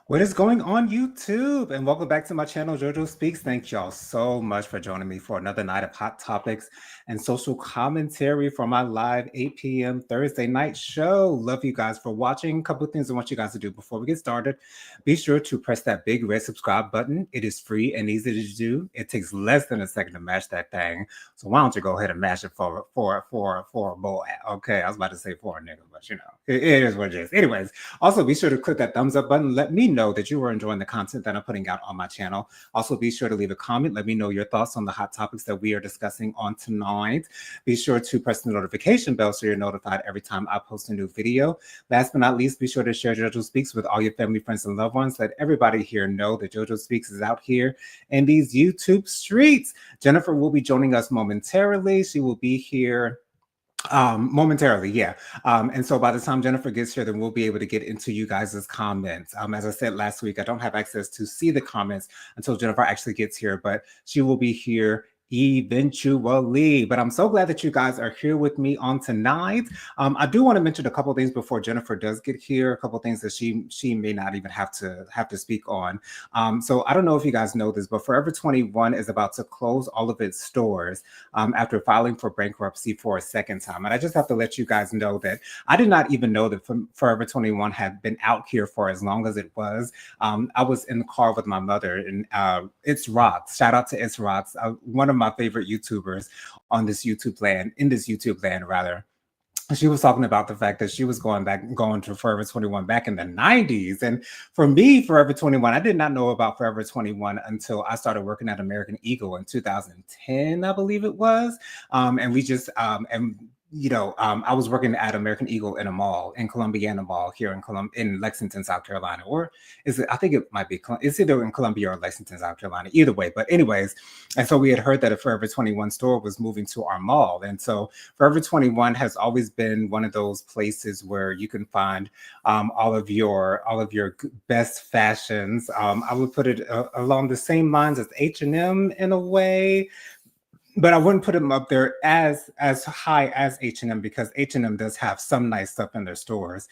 What is going on YouTube? And welcome back to my channel, JoJo Speaks. Thank y'all so much for joining me for another night of hot topics and social commentary for my live 8 p.m. Thursday night show. Love you guys for watching. A couple of things I want you guys to do before we get started. Be sure to press that big red subscribe button. It is free and easy to do. It takes less than a second to mash that thing. So why don't you go ahead and mash it for a boy? Okay, I was about to say for a nigga, but you know, it is what it is. Anyways, also be sure to click that thumbs up button. Let me know that you are enjoying the content that I'm putting out on my channel. Also, be sure to leave a comment. Let me know your thoughts on the hot topics that we are discussing on tonight. Be sure to press the notification bell so you're notified every time I post a new video. Last but not least, be sure to share JoJo Speaks with all your family, friends, and loved ones. Let everybody here know that JoJo Speaks is out here in these YouTube streets. Jennifer will be joining us momentarily. She will be here momentarily, yeah. And so by the time Jennifer gets here, then we'll be able to get into you guys' comments. As I said last week, I don't have access to see the comments until Jennifer actually gets here, but she will be here eventually. But I'm so glad that you guys are here with me on tonight. I do want to mention a couple of things before Jennifer does get here, a couple of things that she may not even have to speak on. So I don't know if you guys know this, but Forever 21 is about to close all of its stores after filing for bankruptcy for a second time. And I just have to let you guys know that I did not even know that Forever 21 had been out here for as long as it was. I was in the car with my mother, and It's Rocks. Shout out to It's Rocks, one of my favorite YouTubers on this YouTube land, in this YouTube land rather. She was talking about the fact that she was going to Forever 21 back in the 90s. And for me, Forever 21, I did not know about Forever 21 until I started working at American Eagle in 2010, I believe it was. And we just, and I was working at American Eagle in a mall, in Columbiana Mall here in Lexington, South Carolina. Or is it, I think it might be, it's either in Columbia or Lexington, South Carolina, either way. But anyways, and so we had heard that a Forever 21 store was moving to our mall. And so Forever 21 has always been one of those places where you can find all of your best fashions. I would put it along the same lines as H&M in a way, but I wouldn't put them up there as high as H&M, because H&M does have some nice stuff in their stores.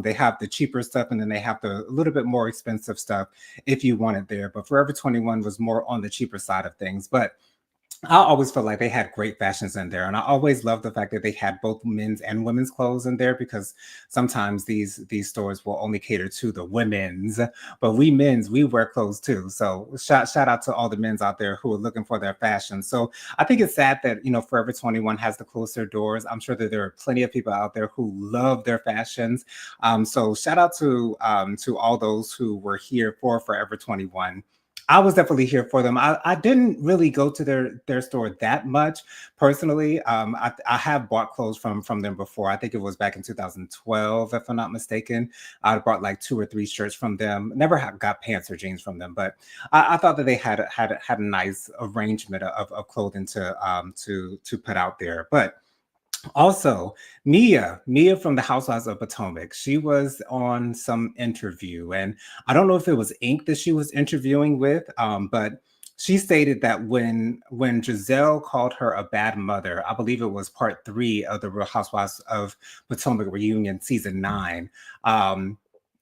They have the cheaper stuff, and then they have the little bit more expensive stuff if you want it there. But Forever 21 was more on the cheaper side of things. But I always felt like they had great fashions in there, and I always loved the fact that they had both men's and women's clothes in there, because sometimes these stores will only cater to the women's, but we men's, we wear clothes too. So shout out to all the men's out there who are looking for their fashion. So I think it's sad that Forever 21 has to close their doors. I'm sure that there are plenty of people out there who love their fashions. So shout out to all those who were here for Forever 21. I was definitely here for them. I didn't really go to their store that much personally. I have bought clothes from them before. I think it was back in 2012, if I'm not mistaken. I bought like 2 or 3 shirts from them. Never got pants or jeans from them, but I thought that they had a nice arrangement of clothing to put out there. But also, Mia from the Housewives of Potomac, she was on some interview, and I don't know if it was Ink that she was interviewing with, but she stated that when Giselle called her a bad mother, I believe it was part 3 of the Real Housewives of Potomac reunion, season 9.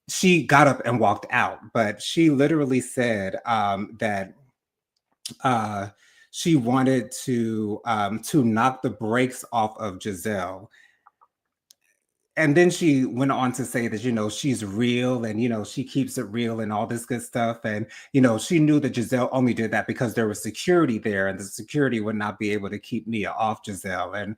She got up and walked out, but she literally said that. She wanted to knock the brakes off of Giselle. And then she went on to say that, she's real, and, she keeps it real and all this good stuff. And, she knew that Giselle only did that because there was security there, and the security would not be able to keep Mia off Giselle. And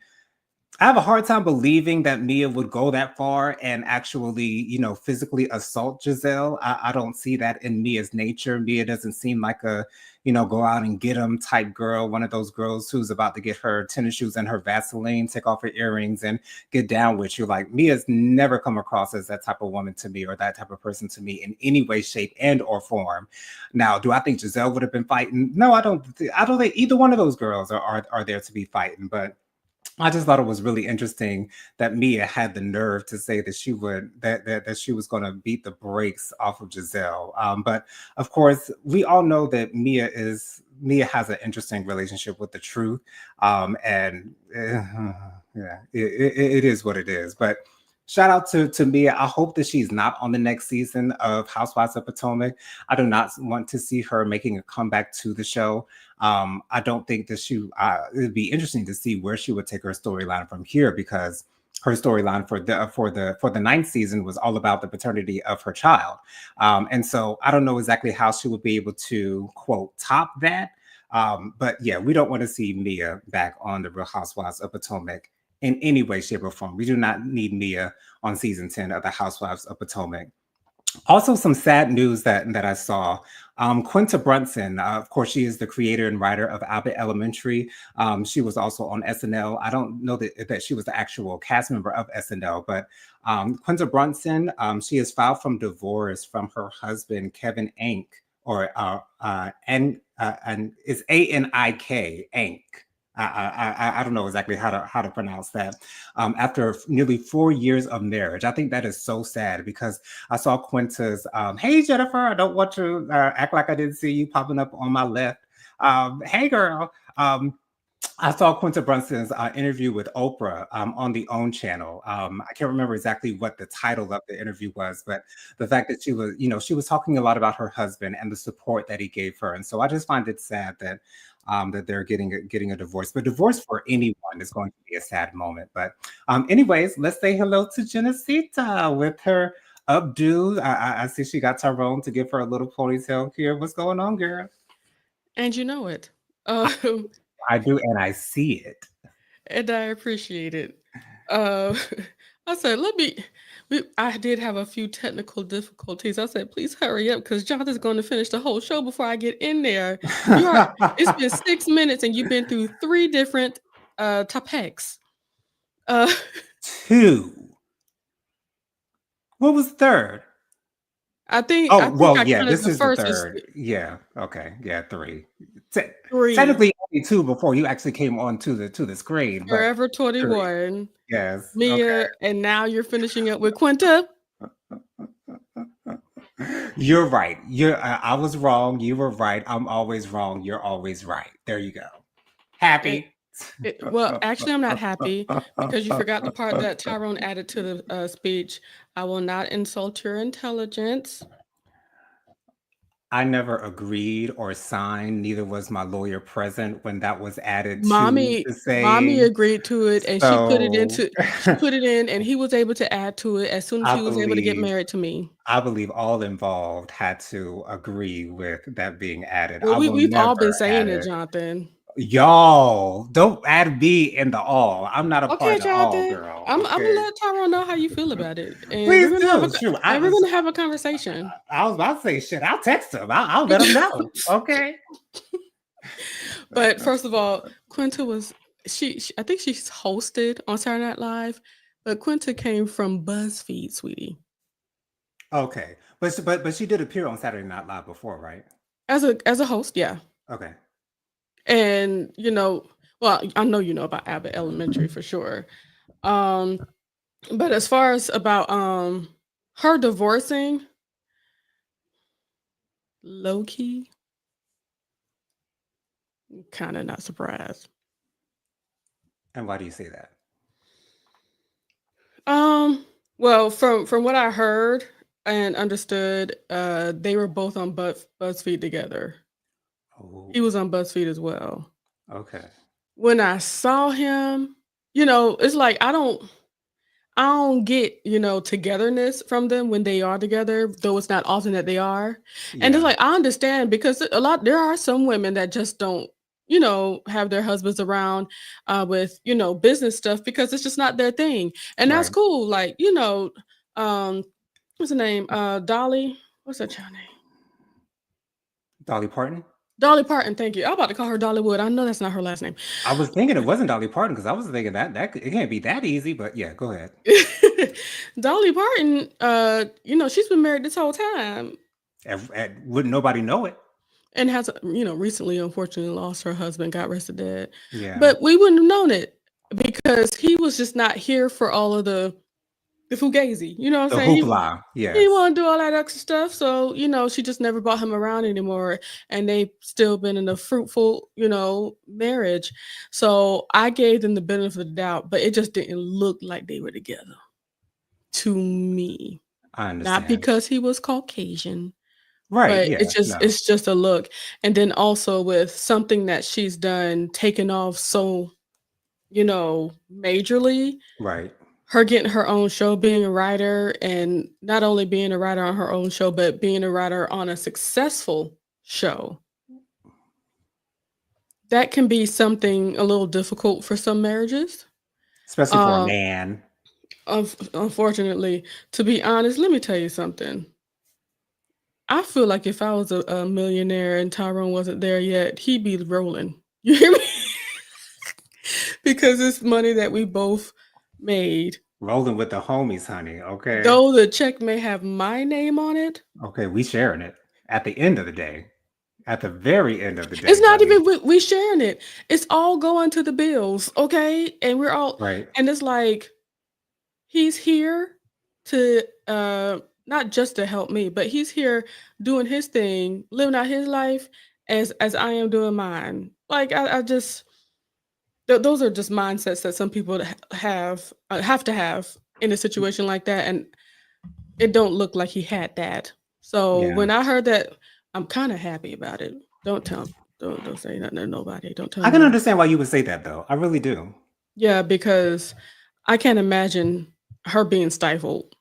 I have a hard time believing that Mia would go that far and actually, physically assault Giselle. I don't see that in Mia's nature. Mia doesn't seem like a, go out and get him type girl, one of those girls who's about to get her tennis shoes and her Vaseline, take off her earrings, and get down with you. Like, Mia's never come across as that type of woman to me, or that type of person to me in any way, shape, and or form. Now, do I think Giselle would have been fighting? No, I don't think either one of those girls are there to be fighting, but I just thought it was really interesting that Mia had the nerve to say that she was going to beat the brakes off of Giselle. But of course, we all know that Mia has an interesting relationship with the truth, and yeah, it is what it is. But shout out to Mia. I hope that she's not on the next season of Housewives of Potomac. I do not want to see her making a comeback to the show. I don't think that she. It'd be interesting to see where she would take her storyline from here, because her storyline for the ninth season was all about the paternity of her child, and so I don't know exactly how she would be able to quote top that. But yeah, we don't want to see Mia back on the Real Housewives of Potomac in any way, shape, or form. We do not need Mia on season 10 of the Housewives of Potomac. Also, some sad news that I saw. Quinta Brunson, of course, she is the creator and writer of Abbott Elementary. She was also on SNL. I don't know that she was the actual cast member of SNL, but Quinta Brunson, she has filed from divorce from her husband Kevin Ank, or and it's Anik Ank. I don't know exactly how to pronounce that. After nearly 4 years of marriage, I think that is so sad, because I saw Quinta's "Hey Jennifer, I don't want to act like I didn't see you" popping up on my left. Hey girl. I saw Quinta Brunson's interview with Oprah on the OWN channel. I can't remember exactly what the title of the interview was, but the fact that she was talking a lot about her husband and the support that he gave her, and so I just find it sad that they're getting a divorce. But divorce for anyone is going to be a sad moment. But anyways, let's say hello to Genesita with her updo. I see she got Tyrone to give her a little ponytail here. What's going on, girl? And you know it. I, Um, I do, and I see it. and I appreciate it. Uh, I said, let me. I did have a few technical difficulties. I said, please hurry up because Jonathan's going to finish the whole show before I get in there. You are. It's been 6 minutes and you've been through three different topics. Uh, Two. What was third? I Oh, think well, I yeah, counted this the is the first as third. Yeah, okay, yeah, three. Te- three. Technically, only two before you actually came on to the screen, but Forever three. 21, Yes, Mia, okay. and now you're finishing up with Quinta. You're right. I was wrong. You were right. I'm always wrong. You're always right. There you go. It, Happy. well, actually, I'm not happy because you forgot the part that Tyrone added to the speech. I will not insult your intelligence. I never agreed or signed, neither was my lawyer present when that was added to Mommy, the mommy saying. agreed to it, and So she put it in, and he was able to add to it as soon as I he was able to get believe married to me. I believe all involved had to agree with that being added. Well, I will we've all been never saying add it, it. Jonathan. Y'all, don't add me in the all. I'm not a part Okay, of the all, Jonathan. girl. I'm gonna Okay. let Tyrone know how you feel about it, and Please do. Shoot. we're gonna have a conversation. I was about to say shit. I'll text him. I'll let him know. Okay. But first of all, Quinta was she I think she's hosted on Saturday Night Live, but Quinta came from BuzzFeed, sweetie. Okay. But she did appear on Saturday Night Live before, right? As a host, yeah. Okay. And well, I know you know about Abbott Elementary for sure. Um, but as far as about her divorcing, low key, kind of not surprised. And why do you say that? Um, well, from what I heard and understood, they were both on BuzzFeed together. He Oh, was on BuzzFeed as well. okay. When I saw him, it's like I don't get, togetherness from them when they are together, though it's not often that they are. And it's Yeah. like I understand because there are some women that just don't, have their husbands around with, business stuff because it's just not their thing. And that's Right. cool. Like, um what's her name? Dolly. What's that child name? Dolly Parton? Dolly Parton, thank you. I'm about to call her Dollywood. I know that's not her last name. I was thinking it wasn't Dolly Parton, because I was thinking it can't be that easy, but yeah, go ahead. Dolly Parton, she's been married this whole time Wouldn't nobody know it? and has, recently unfortunately lost her husband, got arrested dead. Yeah. But we wouldn't have known it because he was just not here for all of the fugazi. You know what I'm The saying? hoopla. He didn't Yes. want to do all that extra stuff. So, she just never brought him around anymore. And they've still been in a fruitful, marriage. So I gave them the benefit of the doubt, but it just didn't look like they were together. to me. I Not understand. because he was Caucasian, Right, but yeah, no. it's just a look. And then also with something that she's done taken off so, majorly, Right. her getting her own show, being a writer, and not only being a writer on her own show, but being a writer on a successful show. That can be something a little difficult for some marriages. Especially for a Um, man. unfortunately, to be honest, let me tell you something. I feel like if I was a millionaire and Tyrone wasn't there yet, he'd be rolling. You hear me? Because it's money that we both made. Rolling with the homies, honey, okay? Though the check may have my name on it, Okay, we sharing it at the end of the day. At the very end of the it's day, not honey. even we sharing it. It's all going to the bills, okay? And we're all, Right. and it's like he's here to not just to help me, but he's here doing his thing, living out his life as I am doing mine. Like I just those are just mindsets that some people have to have in a situation like that, and it don't look like he had that. So Yeah. when I heard that, I'm kind of happy about it. Don't tell, don't say nothing to nobody. Don't tell I can nobody. understand why you would say that though. I really do. Yeah, because I can't imagine her being stifled.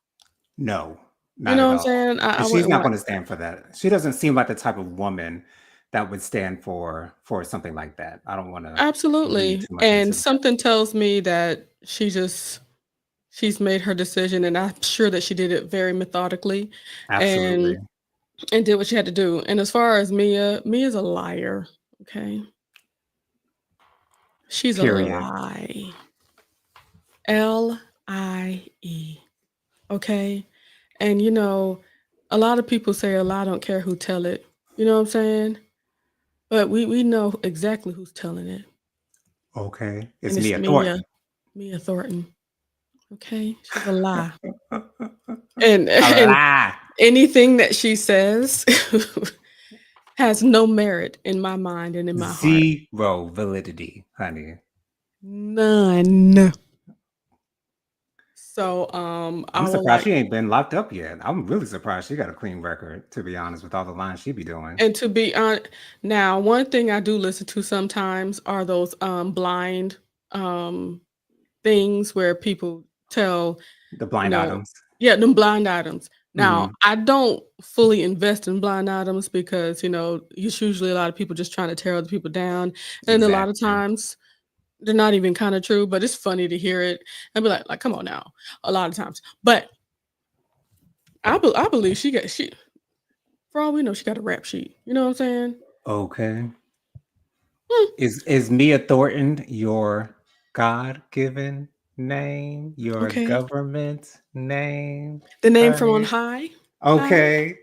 No, You not know at what I'm all. saying? I She's wouldn't not want. gonna stand for that. She doesn't seem like the type of woman that would stand for something like that. I don't wanna read Absolutely. too much And into that. something tells me that she's made her decision, and I'm sure that she did it very methodically and Absolutely. did what she had to do. And as far as Mia's a liar. Okay. She's a Period. lie. Lie. Okay. And a lot of people say a lie don't care who tell it. You know what I'm saying? But we know exactly who's telling it. Okay. And It's it's Mia Thornton. Mia Thornton. Okay? She's a lie. And A and lie. anything that she says has no merit in my mind and in my heart. Zero validity, honey. None. So I'm I will surprised like, she ain't been locked up yet. I'm really surprised she got a clean record, to be honest, with all the lines she be doing. and to be honest, now one thing I do listen to sometimes are those blind um things where people tell, The you blind know, items. yeah, them blind items. Now, Mhm. I don't fully invest in blind items because, it's usually a lot of people just trying to tear other people down. And a lot of Exactly. times they're not even kind of true, but it's funny to hear it and be like, come on now, a lot of times. But I believe for all we know, she got a rap sheet. You know what I'm saying? Okay. Hmm, Is Mia Thornton your God-given name? Your okay. government name, The name from on honey? high. High. Okay.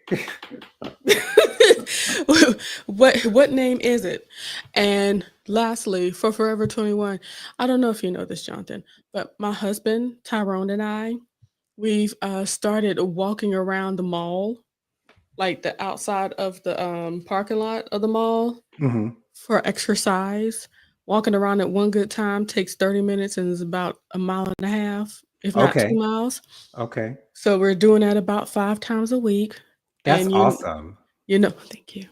What name is it? And lastly, for Forever 21, I don't know if you know this, Jonathan, but my husband, Tyrone, and we've started walking around the mall, like the outside of the parking lot of the mall Mhm. for exercise. Walking around at one good time takes 30 minutes and is about a mile and a half, if not Okay. 2 miles. Okay. So we're doing that about 5 times a week. That's And awesome. thank you.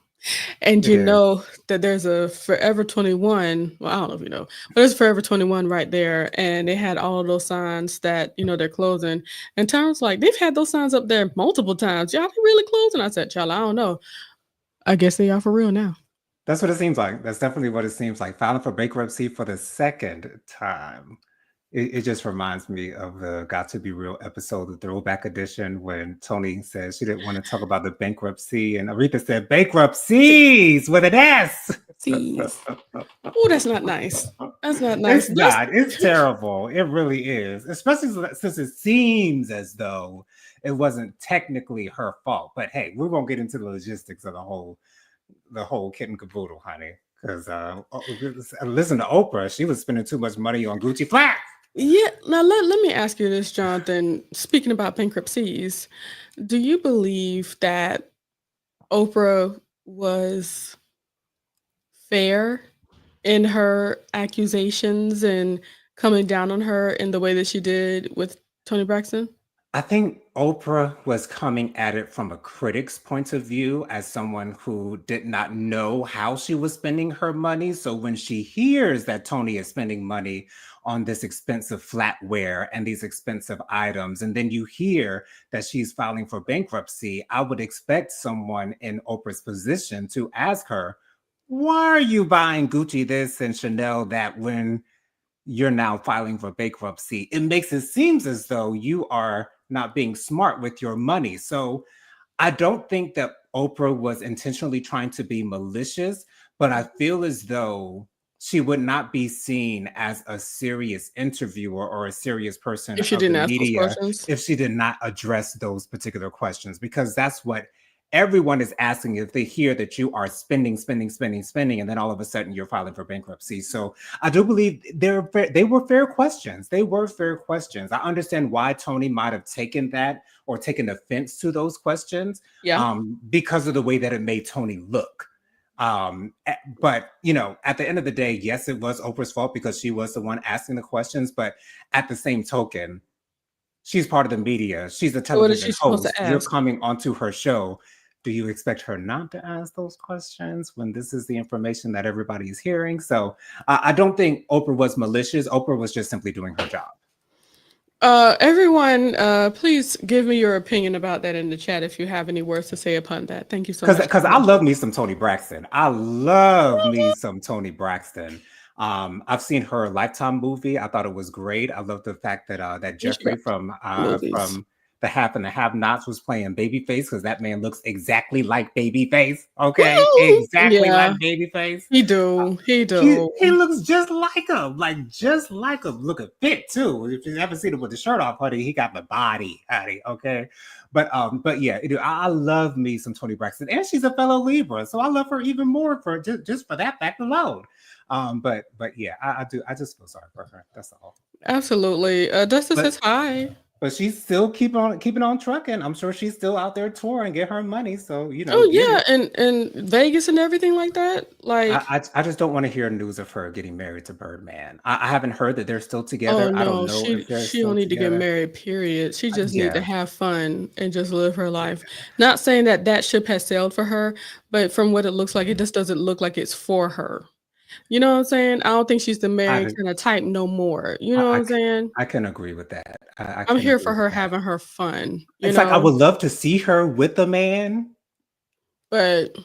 And It you is. know that there's a Forever 21. Well, I don't know if you know, but there's Forever 21 right there. And they had all of those signs that, they're closing. And Tom's like, they've had those signs up there multiple times. Y'all, they really closing? I said, child, I don't know. I guess they are for real now. That's what it seems like. That's definitely what it seems like. Filing for bankruptcy for the second time. It just reminds me of the Got to Be Real episode, the throwback edition, when Tony said she didn't want to talk about the bankruptcy, and Aretha said bankruptcies with an S. Sees. Oh, that's not nice. That's not nice. It's Just not. It's terrible. It really is. Especially since it seems as though it wasn't technically her fault. But hey, we won't get into the logistics of the whole kit and caboodle, honey. Because listen to Oprah, she was spending too much money on Gucci flats. yeah. Now let me ask you this, Jonathan. Speaking about bankruptcies, do you believe that Oprah was fair in her accusations and coming down on her in the way that she did with Tony Braxton? I think Oprah was coming at it from a critic's point of view as someone who did not know how she was spending her money. So when she hears that Tony is spending money on this expensive flatware and these expensive items, and then you hear that she's filing for bankruptcy, I would expect someone in Oprah's position to ask her, why are you buying Gucci this and Chanel that when you're now filing for bankruptcy? It makes it seems as though you are not being smart with your money. So I don't think that Oprah was intentionally trying to be malicious, but I feel as though she would not be seen as a serious interviewer or a serious person If she of the didn't ask those media questions. if she did not address those particular questions, because that's what everyone is asking if they hear that you are spending, spending, spending, spending, and then all of a sudden you're filing for bankruptcy. So I do believe they were fair questions. They were fair questions. I understand why Tony might have taken that or taken offense to those questions Yeah. because of the way that it made Tony look. But you know, at the end of the day, yes, it was Oprah's fault because she was the one asking the questions. But at the same token, she's part of the media. She's a So what is she television supposed to host. You're ask? coming onto her show. Do you expect her not to ask those questions when this is the information that everybody is hearing? So I don't think Oprah was malicious. Oprah was just simply doing her job. Everyone, please give me your opinion about that in the chat if you have any words to say upon that. Thank you so much. Because I love me some Tony Braxton. I love me some Tony Braxton. I've seen her Lifetime movie. I thought it was great. I love the fact that that You should go Jeffrey movies. from The Half and the Have Nots was playing Babyface because that man looks exactly like Babyface. Okay, exactly like Yeah, Babyface. he do. He He do. looks just like just like him. Looking fit too. If you haven't seen him with the shirt off, honey, he got the body, honey. Okay, but yeah, I love me some Tony Braxton, and she's a fellow Libra, so I love her even more for just for that fact alone. But yeah, I do. I just feel sorry for her. That's all. Absolutely. Dustin But says hi. but she's still keeping on trucking. I'm sure she's still out there touring, get her money. So you know, Oh get yeah, it. and Vegas and everything like that. Like, I just don't want to hear news of her getting married to Birdman. I haven't heard that they're still oh together. I don't no, know if they're she still don't need to get together. married. Period. She just need to Yeah, have fun and just live her life. Not saying that that ship has sailed for her, but from what it looks like, it just doesn't look like it's for her. You know what I'm saying? I don't think she's the married I kind of type no more. You know what I, I'm saying? I can agree with that. I I'm can here agree for with her that. having her fun. You It's like I know, would love to see her with a man, but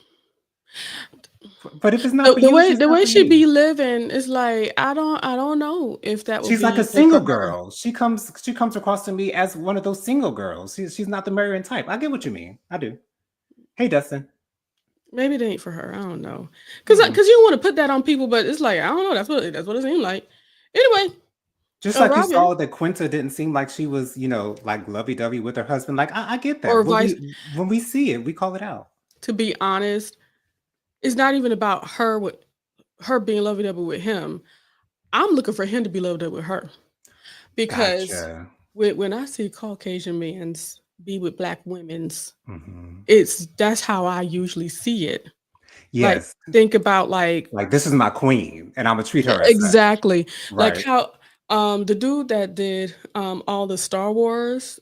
but if it's not for the you, way she's the not way for she me. be living is like I don't know if that would She's like a be good for single her. girl. She comes across to me as one of those single girls. She's not the marrying type. I get what you mean. I do. Hey, Dustin. Maybe it ain't for her. I don't know. Hmm. Cause you don't want to put that on people, but it's like I don't know. That's what it seemed like. Anyway, Just like you Robin saw that Quinta didn't seem like she was, like lovey-dovey with her husband. Like I get that. or vice. When we see it, we call it out. To be honest, it's not even about her with her being lovey dovey with him. I'm looking for him to be lovey dovey with her because Gotcha. when I see Caucasian men's be with black women's, Hmm. that's how I usually see it. Like Yes. think about like Like this is my queen, and I'm gonna treat yeah, her as such. exactly like Right. how the dude that did all the Star Wars,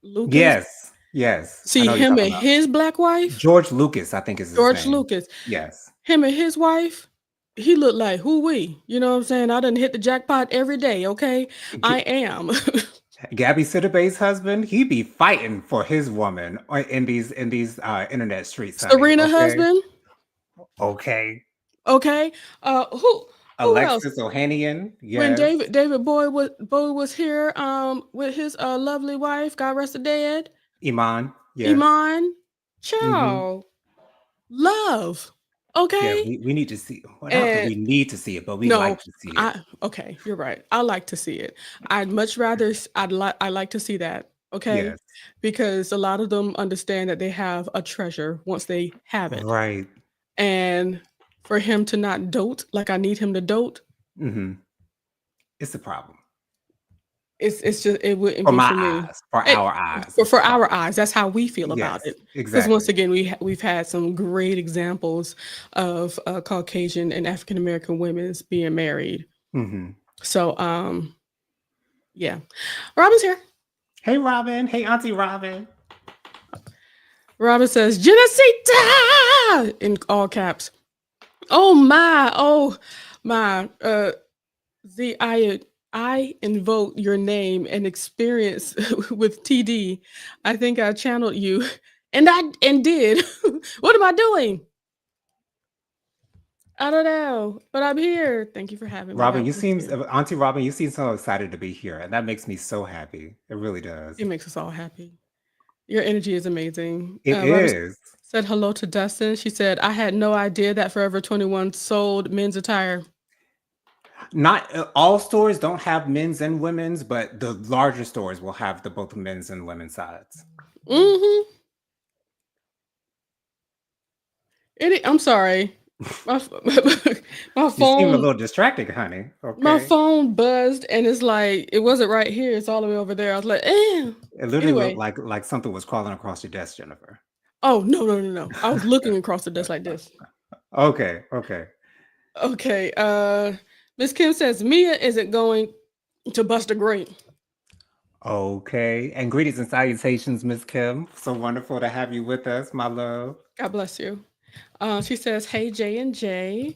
Lucas, Yes. Yes. I see know what you're him talking and about. his black wife, George Lucas, I think is his George name. Lucas, Yes. him and his wife, he looked like who we, you know what I'm saying? I done hit the jackpot every day, okay? I G- am. Gabby Sidibe's husband, he be fighting for his woman in these internet streets, honey. Serena Okay. husband, Okay. okay? Who else? Alexis Ohanian, When yes. David Boy was here with his lovely wife, God rest her dead, Iman, yes. Iman, Hmm. child, love, Yeah, okay? we need to see. Well, not that And we need to see it, but we no, like to see it. I okay, you're right. I like to see it. I'd much rather I like to see that, okay? Yes. Because a lot of them understand that they have a treasure once they have it. Right. And for him to not dote like I need him to dote, Hmm. It's a problem. it's just it wouldn't For be my for me. eyes, for It, our eyes, it's a for problem. our eyes, that's how we feel about Yes, it. Because once exactly. again, we've had some great examples of Caucasian and African American women's being married. Hmm. So yeah, Robin's here. Hey, Robin. Hey, Auntie Robin. Robin says, Genocida! In all caps. Oh my. Z, I invoke your name and experience with TD. I think I channeled you, and did. What am I doing? I don't know, but I'm here. Thank you for having me. Robin, God you bless seem you. Auntie Robin, you seem so excited to be here, and that makes me so happy. It really does. It makes us all happy. Your energy is amazing. It Robert is. said hello to Dustin. She said, I had no idea that Forever 21 sold men's attire. Not all stores don't have men's and women's, but the larger stores will have the both men's and women's sides. Mm-hmm. I'm sorry. My, my You seem a phone little distracted, honey. my Okay. phone buzzed and it's like it wasn't right here, it's all the way over there. I was like, eh. It literally looked Anyway. like something was crawling across your desk, Jennifer. Oh no. I was looking across the desk like this. Okay, okay. Okay. Miss Kim says Mia isn't going to bust a grape. Okay. And greetings and salutations, Miss Kim. So wonderful to have you with us, my love. God bless you. She says, "Hey J and J."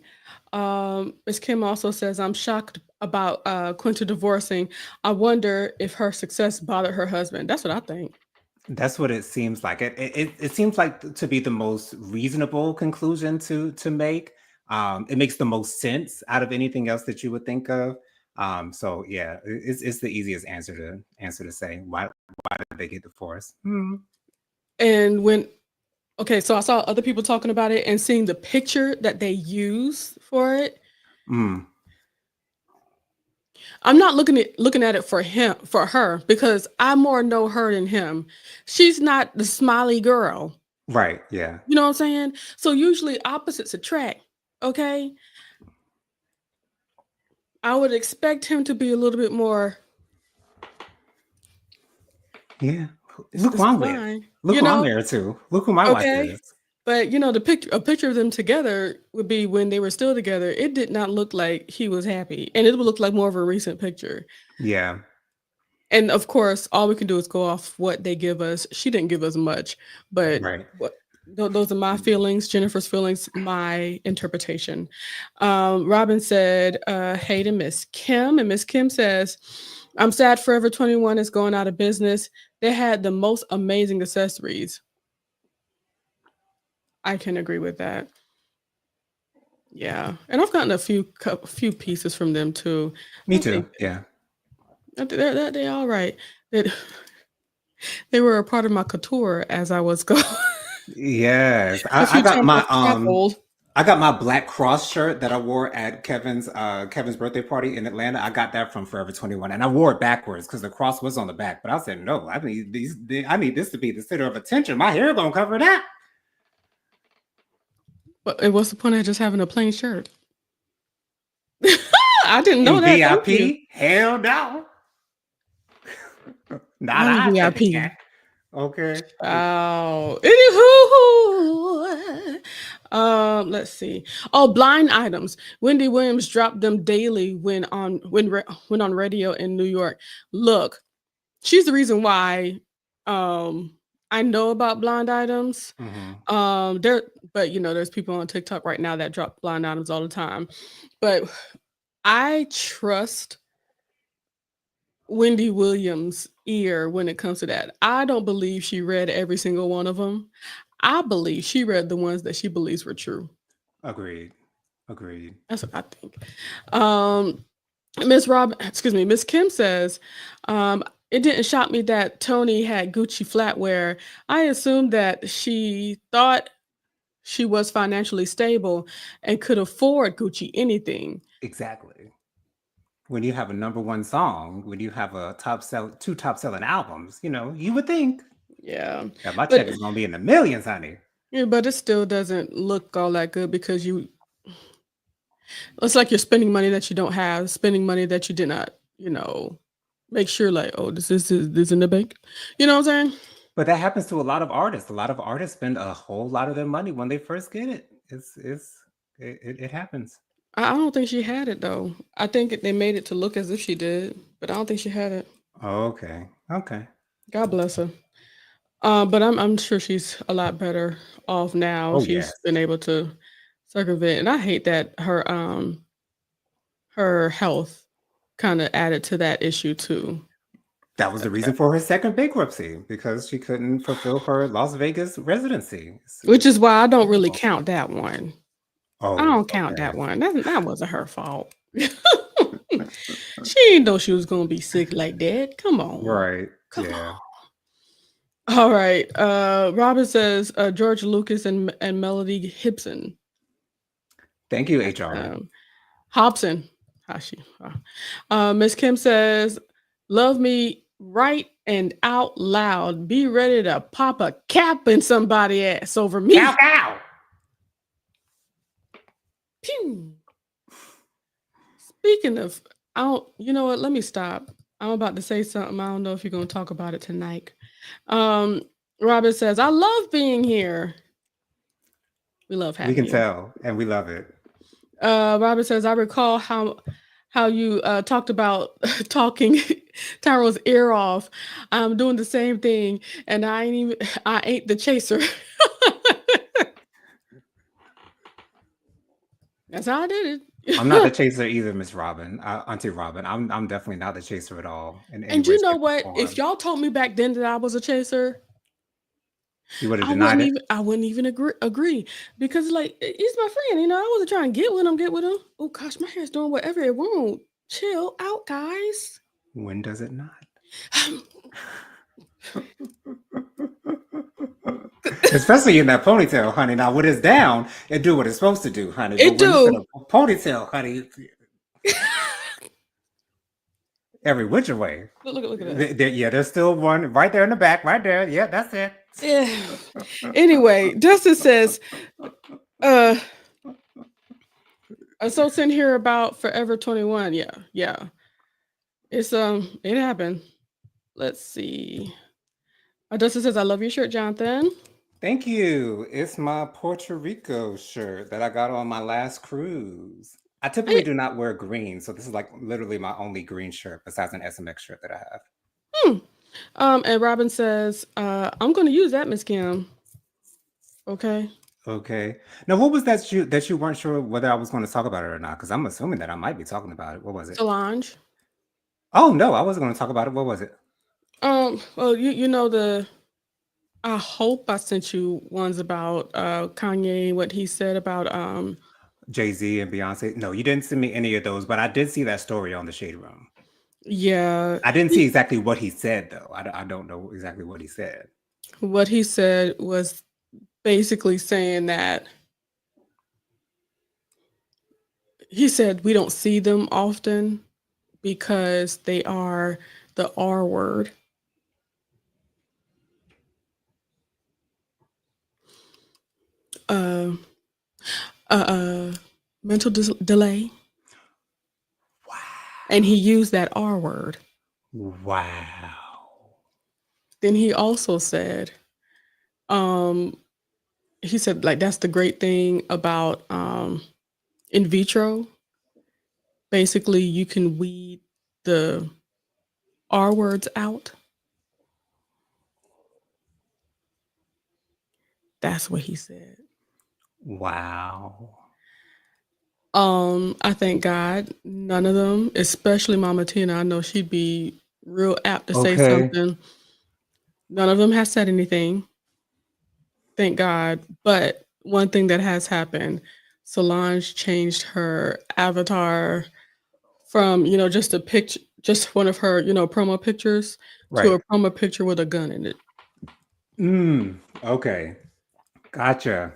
Miss Kim also says, "I'm shocked about Quinta divorcing. I wonder if her success bothered her husband." That's what I think. That's what it seems like. It seems like to be the most reasonable conclusion to make. It makes the most sense out of anything else that you would think of. So yeah, it's the easiest answer to say. Why did they get divorced? Hmm. And okay, so I saw other people talking about it and seeing the picture that they use for it. Mm. I'm not looking at it for her because I more know her than him. She's not the smiley girl. Right. Yeah. You know what I'm saying? So usually opposites attract. Okay? I would expect him to be a little bit more Yeah. it's, Look who it's I'm with. fine. Look who I'm married to. Look who my wife Okay? is. But a picture of them together would be when they were still together. It did not look like he was happy. And it would look like more of a recent picture. Yeah. And of course, all we can do is go off what they give us. She didn't give us much, but Right. those are my feelings, Jennifer's feelings, my interpretation. Robin said, hey to Miss Kim. And Miss Kim says, I'm sad Forever 21 is going out of business. They had the most amazing accessories. I can agree with that. Yeah. And I've gotten a few pieces from them too. Me I too. think Yeah. they're all right. They were a part of my couture as I was going. Yes. The I few got times my I've traveled. I got my Black Cross shirt that I wore at Kevin's birthday party in Atlanta. I got that from Forever 21, and I wore it backwards because the cross was on the back. But I said, no, I need this to be the center of attention. My hair gonna cover that. But what's the point of just having a plain shirt? I didn't know In that. Thank you. VIP, hell no. Not I'm a I said the VIP. cat. Okay. Oh, anywho, let's see. Oh, blind items. Wendy Williams dropped them daily when on radio in New York. Look, she's the reason why I know about blind items. Hmm. But there's people on TikTok right now that drop blind items all the time. But I trust Wendy Williams' ear when it comes to that. I don't believe she read every single one of them. I believe she read the ones that she believes were true. Agreed. Agreed. That's what I think. Um, Miss Kim says, it didn't shock me that Tony had Gucci flatware. I assumed that she thought she was financially stable and could afford Gucci anything. Exactly. When you have a number one song, when you have two top selling albums, you would think Yeah. that my check But is gonna be in the millions, honey. yeah, but it still doesn't look all that good because it's like you're spending money that you don't have, spending money that you did not, make sure like, oh, this in the bank. You know what I'm saying? But that happens to a lot of artists. A lot of artists spend a whole lot of their money when they first get it. It happens. I don't think she had it though. I think they made it to look as if she did, but I don't think she had it. Okay. Okay. God bless her. But I'm sure she's a lot better off now. Oh, She's yes. been able to circumvent, and I hate that her health kind of added to that issue too. That was the reason for her second bankruptcy because she couldn't fulfill her Las Vegas residency. Which is why I don't really Difficult. count that one. I Oh, don't count okay. that one. That wasn't her fault. She didn't know she was gonna be sick like that. Come on. Right. Come on. Yeah. All right. Robin says George Lucas and Melody Gibson. Thank you, HR. Um, Hobson. Hashi. Miss Kim says, love me right and out loud. Be ready to pop a cap in somebody ass over Cow, me. cow. Pew. Speaking of, I don't, you know what? Let me stop. I'm about to say something. I don't know if you're going to talk about it tonight. Um, Robin says, I love being here. We love We having can you. tell, and we love it. Robert says, I recall how you talked about talking Tyro's ear off. I'm doing the same thing, and I ain't the chaser. That's how I did I'm not the it. chaser either, Miss Robin, Auntie Robin. I'm definitely not the chaser at all in any And way, you know shape, or what? If form. y'all told me back then that I was a chaser, You would have denied it. I wouldn't even agree because like he's my friend. I wasn't trying to get with him. Oh gosh, my hair's doing whatever it won't. Chill out, guys. When does it not? Especially in that ponytail, honey. Now, when it's down, it do what it's supposed to do, honey. But It when it's in do. a ponytail, honey, every which way. Look at this. Yeah, there's still one right there in the back, right there. Yeah, that's it. Yeah. Anyway, Dustin says, uh, so sitting here about Forever 21. Yeah, yeah. It happened. Let's see. Dustin says, I love your shirt, Jonathan. Thank you. It's my Puerto Rico shirt that I got on my last cruise. I typically I, do not wear green, so this is like literally my only green shirt besides an SMX shirt that I have. hmm. And Robin says, I'm gonna use that, Miss Kim. Okay. Okay. Now, what was that you weren't sure whether I was going to talk about it or not? Because I'm assuming that I might be talking about it. What was it? Solange. Oh no, I wasn't going to talk about it. What was it? Well, you know I hope I sent you ones about Kanye, what he said about Jay-Z and Beyonce. No, you didn't send me any of those, but I did see that story on the Shade Room. yeah. I didn't see exactly what he said though. I don't know exactly what he said. What he said was basically saying that he said we don't see them often because they are the R word. Uh, uh, mental delay. Wow. And he used that R word. Wow. Then he also said, um, he said, like, that's the great thing about in vitro. Basically, you can weed the R words out. That's what he said. Wow. I thank God none of them, especially Mama Tina, I know she'd be real apt to say Okay. something. None of them has said anything. Thank God. But one thing that has happened, Solange changed her avatar from, just a picture, just one of her, promo pictures to Right. a promo picture with a gun in it. Okay. Gotcha.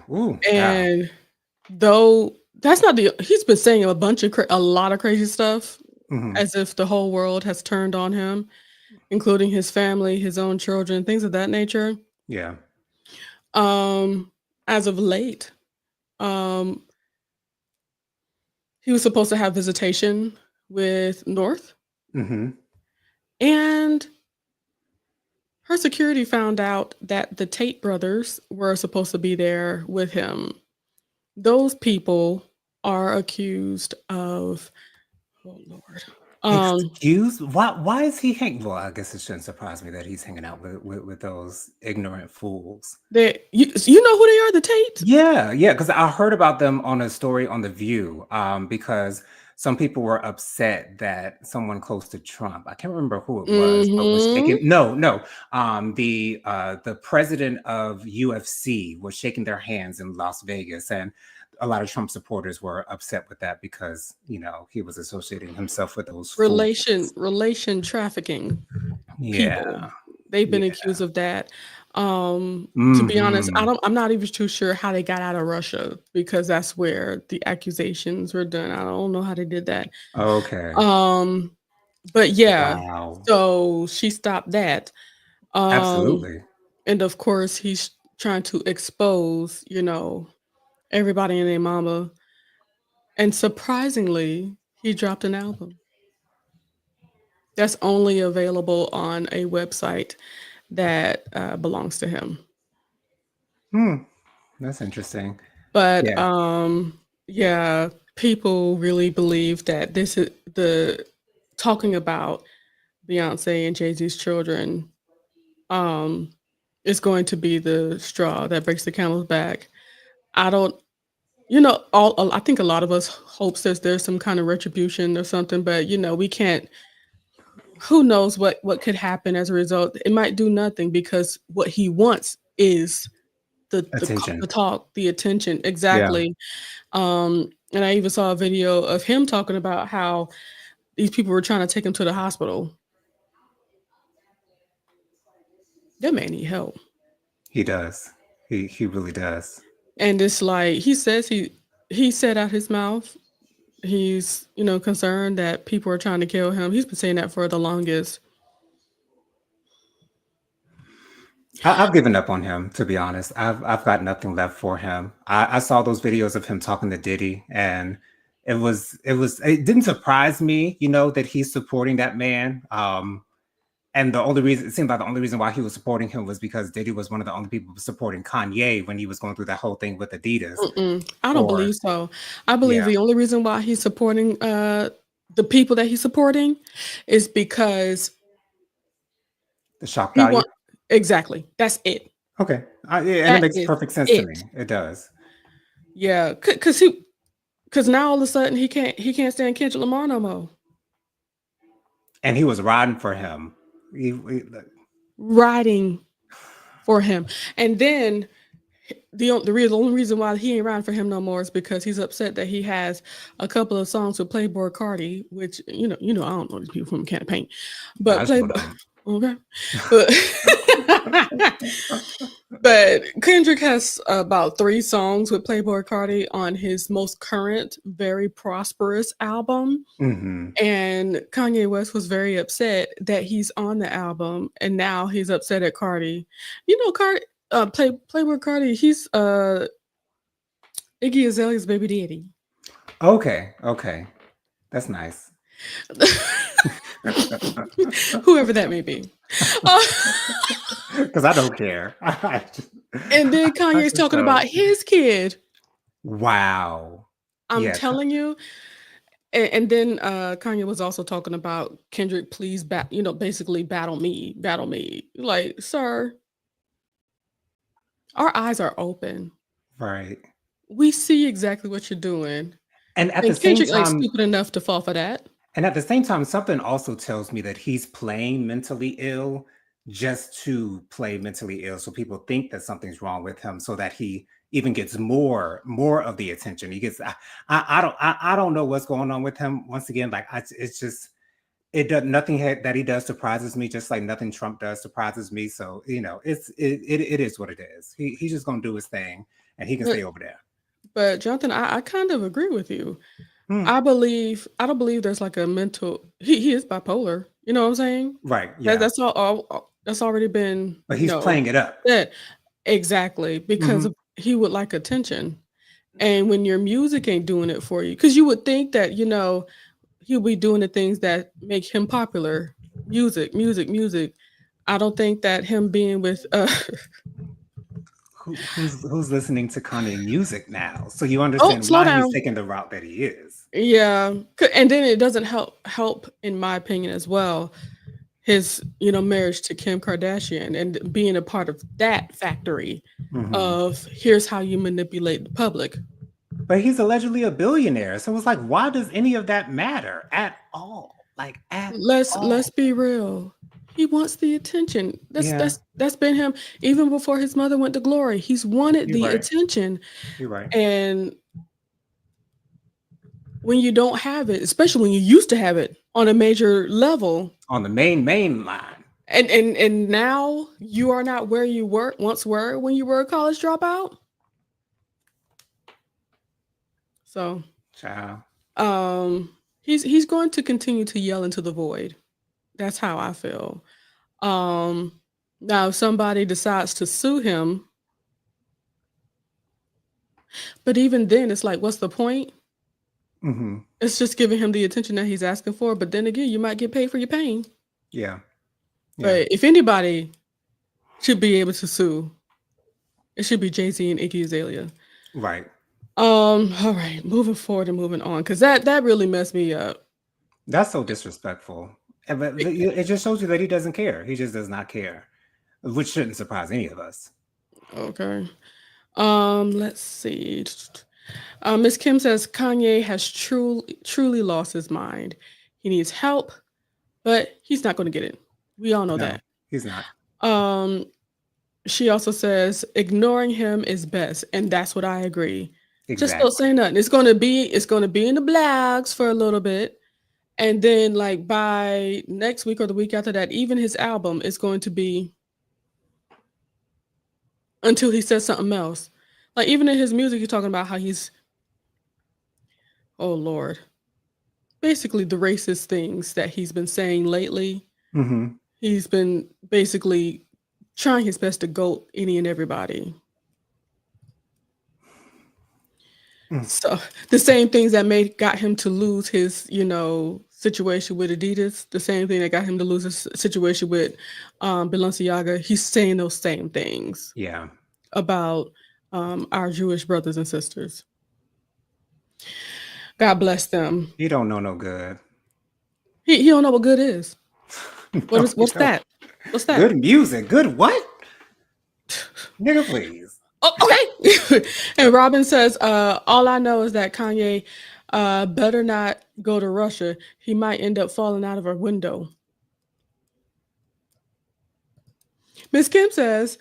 Ooh, wow. And though that's not he's been saying a lot of crazy stuff Hmm. as if the whole world has turned on him, including his family, his own children, things of that nature. Yeah. As of late, um, he was supposed to have visitation with North, Hmm. and her security found out that the Tate brothers were supposed to be there with him. Those people are accused of, oh Lord. Um, Excuse? Why is he hanging? Well, I guess it shouldn't surprise me that he's hanging out with those ignorant fools. you know who they are, the Tates? Yeah, yeah, because I heard about them on a story on The View, because some people were upset that someone close to Trump, I can't remember who it was, but was Mhm. shaking the president of UFC was shaking their hands in Las Vegas, and a lot of Trump supporters were upset with that because, he was associating himself with those fools. Relation trafficking people. Yeah, They've been yeah. accused of that. To be honest, Mhm. I'm not even too sure how they got out of Russia because that's where the accusations were done. I don't know how they did that. Okay. Um, but yeah, Wow. so she stopped that. Um, Absolutely. and of course he's trying to expose, everybody and their mama. And surprisingly, he dropped an album that's only available on a website that belongs to him. Hmm, that's interesting. But Yeah. yeah, people really believe that this is the talking about Beyonce and Jay-Z's children um is going to be the straw that breaks the camel's back. I don't all I think a lot of us hopes that there's some kind of retribution or something, but we can't. Who knows what could happen as a result? It might do nothing because what he wants is the Attention. talk, the attention. Yeah, Exactly. And I even saw a video of him talking about how these people were trying to take him to the hospital. That man need help. he does. He really does. And it's like he says he said out his mouth he's, concerned that people are trying to kill him. He's been saying that for the longest. I've given up on him, to be honest. I've got nothing left for him. I saw those videos of him talking to Diddy, and it didn't surprise me, that he's supporting that man. And the only reason it seemed like the only reason why he was supporting him was because Diddy was one of the only people supporting Kanye when he was going through that whole thing with Adidas. Mm-mm, I don't Or believe so. I believe yeah, the only reason why he's supporting the people that he's supporting is because the shock he value. want exactly. That's it. Okay, yeah, and it That makes is perfect sense to it. me. It does. Yeah, cause now all of a sudden he can't stand Kendrick Lamar no more. And he was riding for him. Riding for him, and then the only reason why he ain't riding for him no more is because he's upset that he has a couple of songs with Playboy Cardi, which I don't know these people from Can of Paint, but I sure Playboy don't. okay, but but Kendrick has about 3 songs with Playboy Cardi on his most current, very prosperous album. Mhm. And Kanye West was very upset that he's on the album, and now he's upset at Cardi. Cardi, Playboy Cardi, he's Iggy Azalea's baby daddy. Okay, okay. That's nice. Whoever that may be. Uh, Because I don't care. I just and then I Kanye's just talking don't. about his kid. Wow. I'm Yeah, telling you. And then Kanye was also talking about Kendrick, please basically battle me. Like, sir, our eyes are open. right. We see exactly what you're doing. And at the And same Kendrick ain't time stupid enough to fall for that. something also tells me that he's playing mentally ill just to play mentally ill, so people think that something's wrong with him, so that he even gets more of the attention. He gets I don't know what's going on with him. Once again, like it's just it does nothing that he does surprises me, just like nothing Trump does surprises me. So it is what it is. He's just gonna do his thing, and he can But stay over there. but Jonathan, I kind of agree with you. Hmm. I don't believe there's like a mental he is bipolar. You know what I'm saying? Right? That Yeah, that's that's already been, but he's playing it up. said. Exactly, because Hmm. he would like attention. And when your music ain't doing it for you, because you would think that, he'll be doing the things that make him popular. Music, music, music. I don't think that him being with who's listening to Kanye music now. So you Oh, understand slow why he's down. taking the route that he is. Yeah, and then it doesn't help in my opinion as well. His marriage to Kim Kardashian and being a part of that factory Hmm. of here's how you manipulate the public. But he's allegedly a billionaire. So it's like, why does any of that matter at all? Like at Let's all. be real. He wants the attention. That's Yeah, that's that's been him even before his mother went to glory. He's wanted you're the right. attention, You're right. and when you don't have it, especially when you used to have it on a major level, On the main line. and now you are not where you were when you were a college dropout. So, Child. he's going to continue to yell into the void. That's how I feel. Um, Now if somebody decides to sue him, but even then, it's like, what's the point? Hmm. It's just giving him the attention that he's asking for. But then again, you might get paid for your pain. Yeah. Yeah. But if anybody should be able to sue, it should be Jay-Z and Iggy Azalea. Right. All right, moving forward and moving on, because that really messed me up. That's so disrespectful. But it just shows you that he doesn't care. He just does not care, which shouldn't surprise any of us. Okay. Let's see. Miss Kim says Kanye has truly lost his mind. He needs help, but he's not going to get it. We all know No, that. he's not. Um, she also says ignoring him is best, and that's what I agree. Just don't say Exactly. nothing. It's gonna be in the blogs for a little bit, and then like by next week or the week after that, even his album is going to be until he says something else. Like even in his music, he's talking about how he's oh Lord, basically the racist things that he's been saying lately. Hmm. He's been basically trying his best to goat any and everybody. Mm. So the same things that made got him to lose his, situation with Adidas, the same thing that got him to lose his situation with Balenciaga. He's saying those same things Yeah. about our Jewish brothers and sisters. God bless them. He don't know no good. He don't know what good is. No, he What's don't. that? What's that? Good music. Good what? Nigga, please. Oh, okay. And Robin says, all I know is that Kanye better not go to Russia. He might end up falling out of a window. Miss Kim says,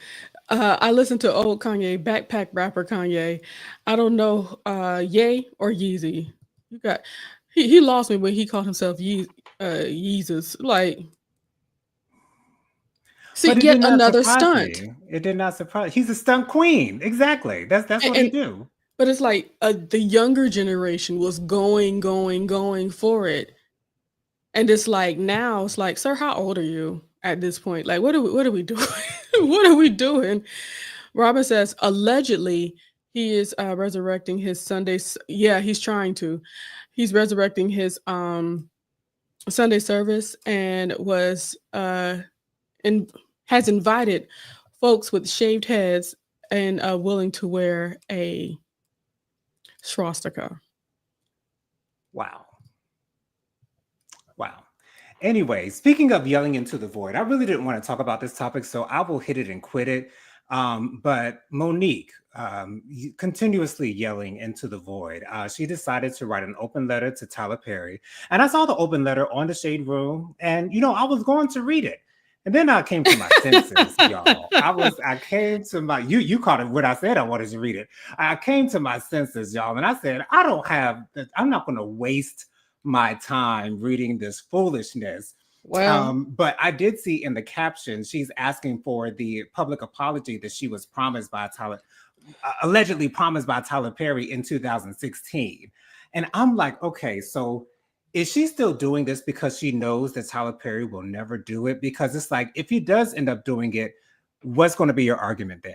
I listen to old Kanye, backpack rapper Kanye. I don't know, Ye or Yeezy. You got he lost me when he called himself Yeezus. Like, see, But it yet did not another surprise stunt. me. It did not surprise. He's a stunt queen. Exactly. That's what he And do. but it's like the younger generation was going for it, and it's like now it's like, sir, how old are you at this point? Like, what are we doing? What are we doing? Robin says allegedly he is resurrecting his Sundays. Yeah, he's trying to. He's resurrecting his Sunday service and was and has invited folks with shaved heads and willing to wear a swastika. Wow. Wow. Anyway, speaking of yelling into the void, I really didn't want to talk about this topic, so I will hit it and quit it. But Monique, continuously yelling into the void, she decided to write an open letter to Tyler Perry. And I saw the open letter on the Shade Room, and I was going to read it. And then I came to my senses, y'all. I came to my you caught it when I said I wanted to read it. I came to my senses, y'all, and I said, I'm not gonna waste my time reading this foolishness. Well, But I did see in the caption, she's asking for the public apology that she was promised by Tyler, allegedly promised by Tyler Perry in 2016. And I'm like, okay, so is she still doing this because she knows that Tyler Perry will never do it? Because it's like, if he does end up doing it, what's going to be your argument then?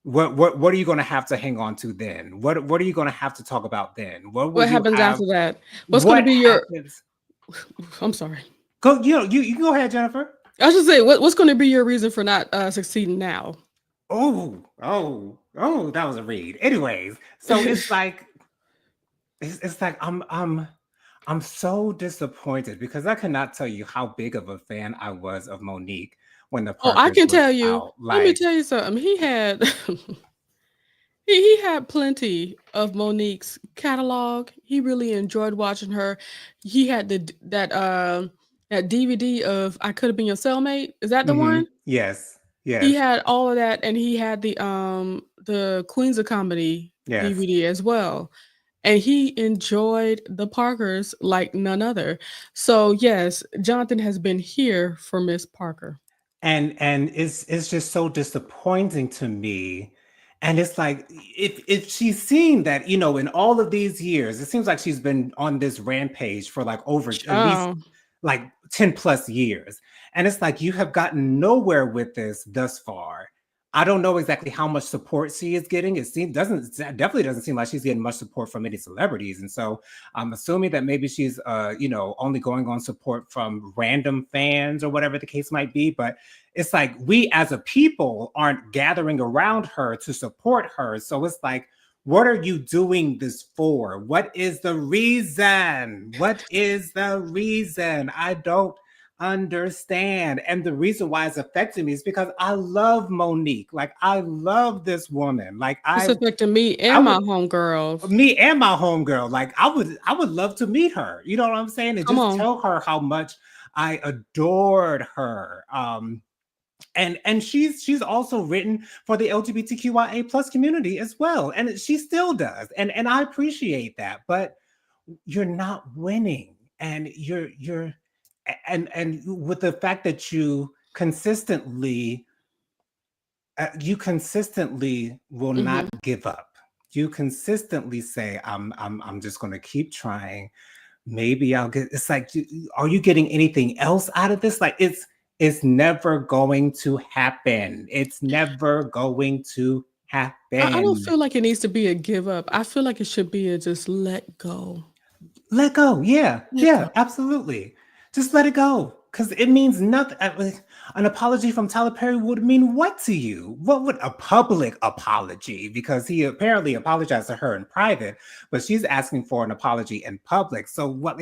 What are you going to have to hang on to then? What are you going to have to talk about then? What will what you happens have? after that? What's going to What be your? happens? I'm sorry. Go, you go ahead, Jennifer. I should say what's going to be your reason for not succeeding now? oh, that was a read. Anyways, so it's like I'm so disappointed because I cannot tell you how big of a fan I was of Monique when the Oh, I Parkers can was tell you. out. Let me Like, tell you something. He had he had plenty of Monique's catalog. He really enjoyed watching her. He had that DVD of I Could Have Been Your Cellmate. Is that the one? yes, He yes, had all of that, and he had the Queens of Comedy yes. DVD as well. And he enjoyed the Parkers like none other. So yes, Jonathan has been here for Miss Parker. And it's just so disappointing to me. And it's like if she's seen that, in all of these years, it seems like she's been on this rampage for like over at least Oh, like 10 plus years. And it's like you have gotten nowhere with this thus far. I don't know exactly how much support she is getting. It definitely doesn't seem like she's getting much support from any celebrities. And so I'm assuming that maybe she's only going on support from random fans or whatever the case might be. But it's like we as a people aren't gathering around her to support her. So it's like, what are you doing this for? What is the reason? What is the reason? I don't understand. And the reason why it's affecting me is because I love Monique. Like I love this woman. Like it's I affecting me I and my would homegirls. me and my homegirl, like I would love to meet her. You know what I'm saying? And Come just on. tell her how much I adored her. And she's also written for the LGBTQIA plus community as well, and she still does, and I appreciate that. But you're not winning, and and with the fact that you consistently will not Mhm. give up. You consistently say, I'm just going to keep trying. Maybe I'll get. It's like, are you getting anything else out of this? Like, it's never going to happen. It's never going to I don't happen. feel like it needs to be a give up. I feel like it should be a just let go. Let go. Yeah, Let yeah, go. absolutely. Just let it go. Because it means nothing. An apology from Tyler Perry would mean what to you? What would a public apology? Because he apparently apologized to her in private, but she's asking for an apology in public. So what?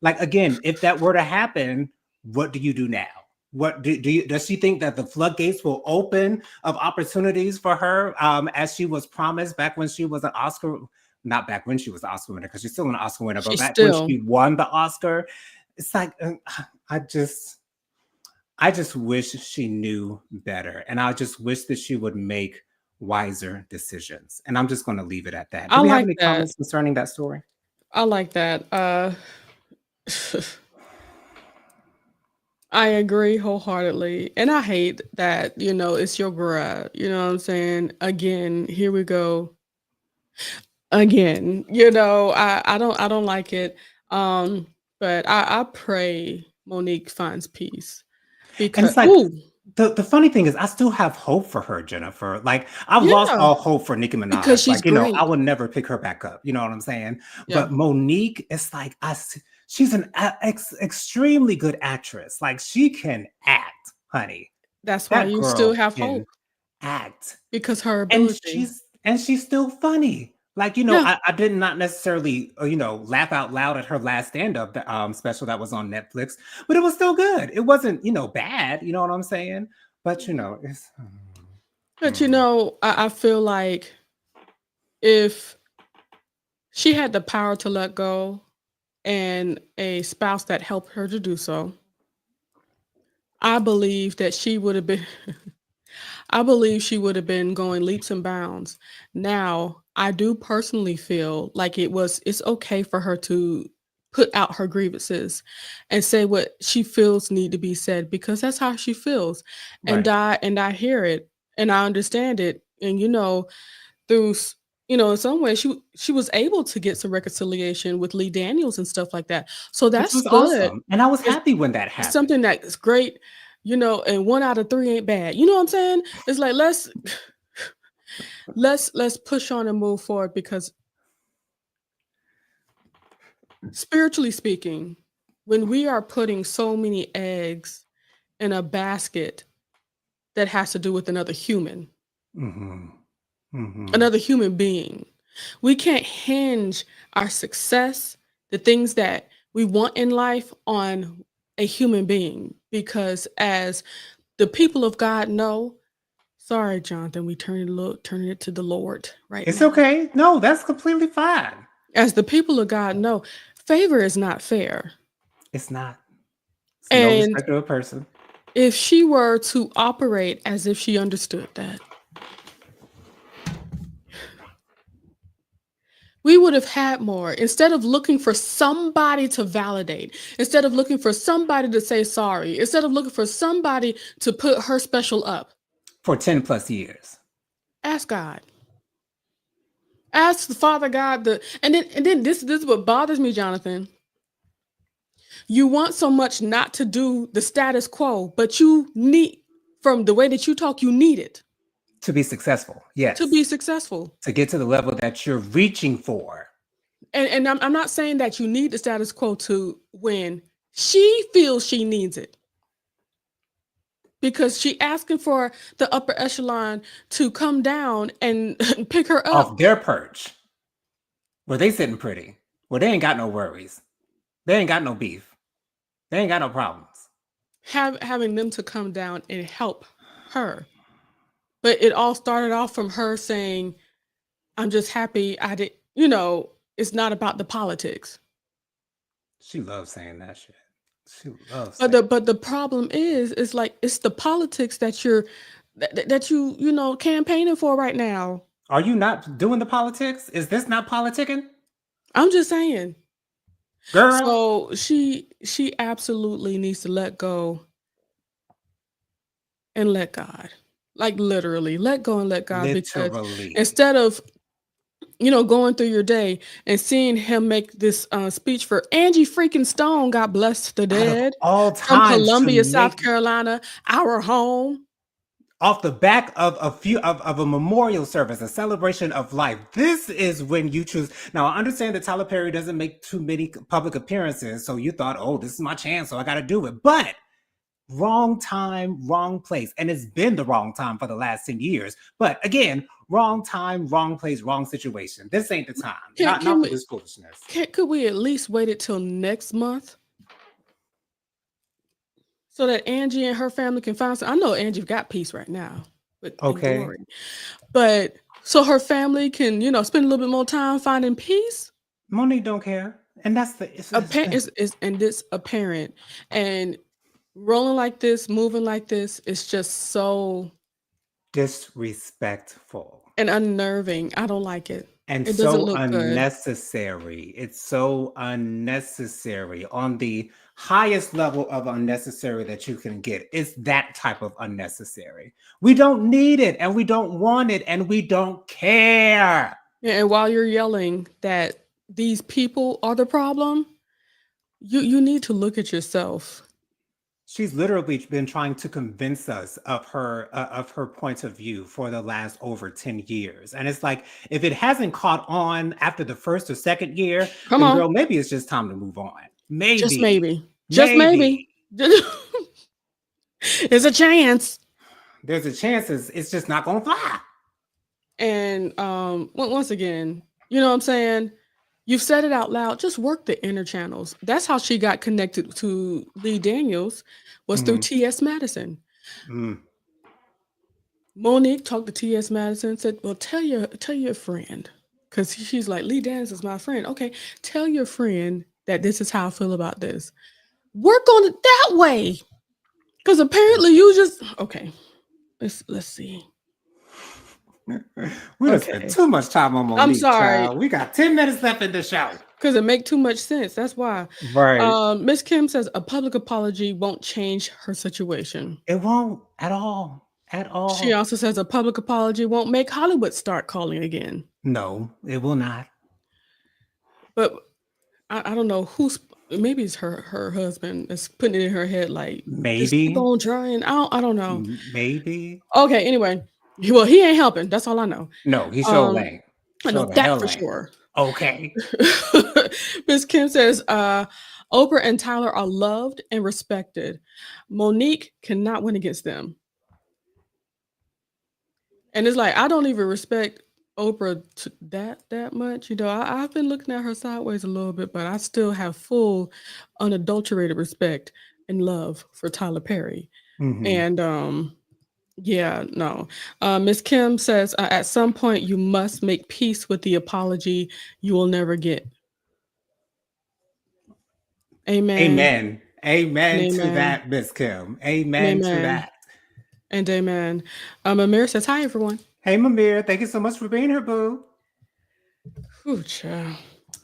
Like again, if that were to happen, what do you do now? What does she think that the floodgates will open of opportunities for her, as she was promised back when she was an Oscar, not back when she was the Oscar winner, because she's still an Oscar winner, but She's back when still she won the Oscar, it's like I just I just wish she knew better, and I just wish that she would make wiser decisions. And I'm just going to leave it at that. I Do we have like any that. comments concerning that story? I like that. I agree wholeheartedly. And I hate that, it's your grad. You know what I'm saying? Again, here we go. Again. I don't like it. Um, but I pray Monique finds peace And because it's like ooh, the funny thing is I still have hope for her, Jennifer. Like I've lost yeah, all hope for Nicki because Minaj. she's Like, I great. will never pick her back up. You know what I'm saying? Yeah. But Monique, it's like she's an extremely good actress. Like she can act, honey. That's why That you still girl have can hope act. because her And ability. she's still funny. Like, Yeah. I did not necessarily, laugh out loud at her last stand-up special that was on Netflix, but it was still good. It wasn't, bad, you know what I'm saying? But it's But hmm. I feel like if she had the power to let go and a spouse that helped her to do so, I believe that she would have been I believe she would have been going leaps and bounds. Now, I do personally feel like it's okay for her to put out her grievances and say what she feels need to be said because that's how she feels. And Right. I hear it and I understand it. And through in some way she was able to get some reconciliation with Lee Daniels and stuff like that. So Which that's was good. awesome. And I was It's happy when that it's happened. something that is great, and 1 out of 3 ain't bad. You know what I'm saying? It's like let's push on and move forward because spiritually speaking, when we are putting so many eggs in a basket that has to do with another human, Mm-hmm. Mm-hmm. another human being. We can't hinge our success, the things that we want in life, on a human being, because as the people of God know, sorry, Jonathan, we turning it to the Lord right It's now. okay. No, that's completely fine. As the people of God know, favor is not fair. It's not. It's no And respect of a person. if she were to operate as if she understood that, we would have had more. Instead of looking for somebody to validate, instead of looking for somebody to say sorry, instead of looking for somebody to put her special up, For 10 plus years. ask God. Ask the Father God. And then this is what bothers me, Jonathan. You want so much not to do the status quo, but you need, from the way that you talk, you need it To be successful. to Yes. be successful. To get to the level that you're reaching for. And I'm not saying that you need the status quo to win. She feels she needs it because she asking for the upper echelon to come down and pick her Off up. their perch. Where they sitting pretty. Where they ain't got no worries. They ain't got no beef. They ain't got no problems. Having them to come down and help her. But it all started off from her saying, I'm just happy I did, it's not about the politics. She loves saying that shit. She loves But saying. the problem is like it's the politics that you campaigning for right now. Are you not doing the politics? Is this not politicking? I'm just saying. Girl? So she absolutely needs to let go and let God. Like literally, let go and let God, because Literally. instead of going through your day and seeing him make this speech for Angie freaking Stone, God bless the Out of dead, all from times to Columbia, South make Carolina, our home. off the back of a memorial service, a celebration of life. This is when you choose. Now I understand that Tyler Perry doesn't make too many public appearances, so you thought, oh, this is my chance, so I got to do it. But wrong time, wrong place, and it's been the wrong time for the last 10 years. But again, wrong time, wrong place, wrong situation. This ain't the time. Can Not can for we this foolishness. could we at least wait it till next month so that Angie and her family can find some? I know Angie got peace right now, but in Okay, glory. But so her family can, spend a little bit more time finding peace. Monique don't care, and that's the. And this apparent and rolling like this, moving like this is just so disrespectful. and unnerving. I don't like it. And It doesn't so look good. unnecessary. It's so unnecessary on the highest level of unnecessary that you can get. It's that type of unnecessary. We don't need it and we don't want it and we don't care. Yeah, and while you're yelling that these people are the problem, you need to look at yourself. She's literally been trying to convince us of her point of view for the last over 10 years. And it's like if it hasn't caught on after the first or second year, Come then on, girl, maybe it's just time to move on. just Maybe. maybe, just maybe. Maybe. It's a chance. There's a chance it's just not gonna fly. And once again, you know what I'm saying? You've said it out loud. Just work the inner channels. That's how she got connected to Lee Daniels, was through Mhm. T.S. Madison. Mm. Monique talked to T.S. Madison, said, "Well, tell your friend," because she's like, Lee Daniels is my friend. Okay, tell your friend that this is how I feel about this. Work on it that way, because apparently you just okay. Let's see. We done spent Okay, too much time on I'm Monique, sorry. child. We got 10 minutes left in the show. Because it make too much sense. That's why. Right. Miss Kim says a public apology won't change her situation. It won't at all. At She all. also says a public apology won't make Hollywood start calling again. No, it will not. But I don't know who's, maybe it's her husband that's putting it in her head like just keep Maybe. on trying. I don't know. Maybe. Okay, anyway. Well, he ain't helping. That's all I know. No, he sure Um, ain't. I know Sure the that hell for ain't. sure. Okay. Miss Kim says, Oprah and Tyler are loved and respected. Monique cannot win against them. And it's like I don't even respect Oprah that much. I've been looking at her sideways a little bit, but I still have full, unadulterated respect and love for Tyler Perry. Hmm. And yeah, no. Miss Kim says at some point you must make peace with the apology you will never get. Amen Amen. and Amen to amen that, Miss Kim. and Amen to amen that. and amen. Amir says hi everyone. Hey, Mamir, thank you so much for being here, boo. Ooh, child.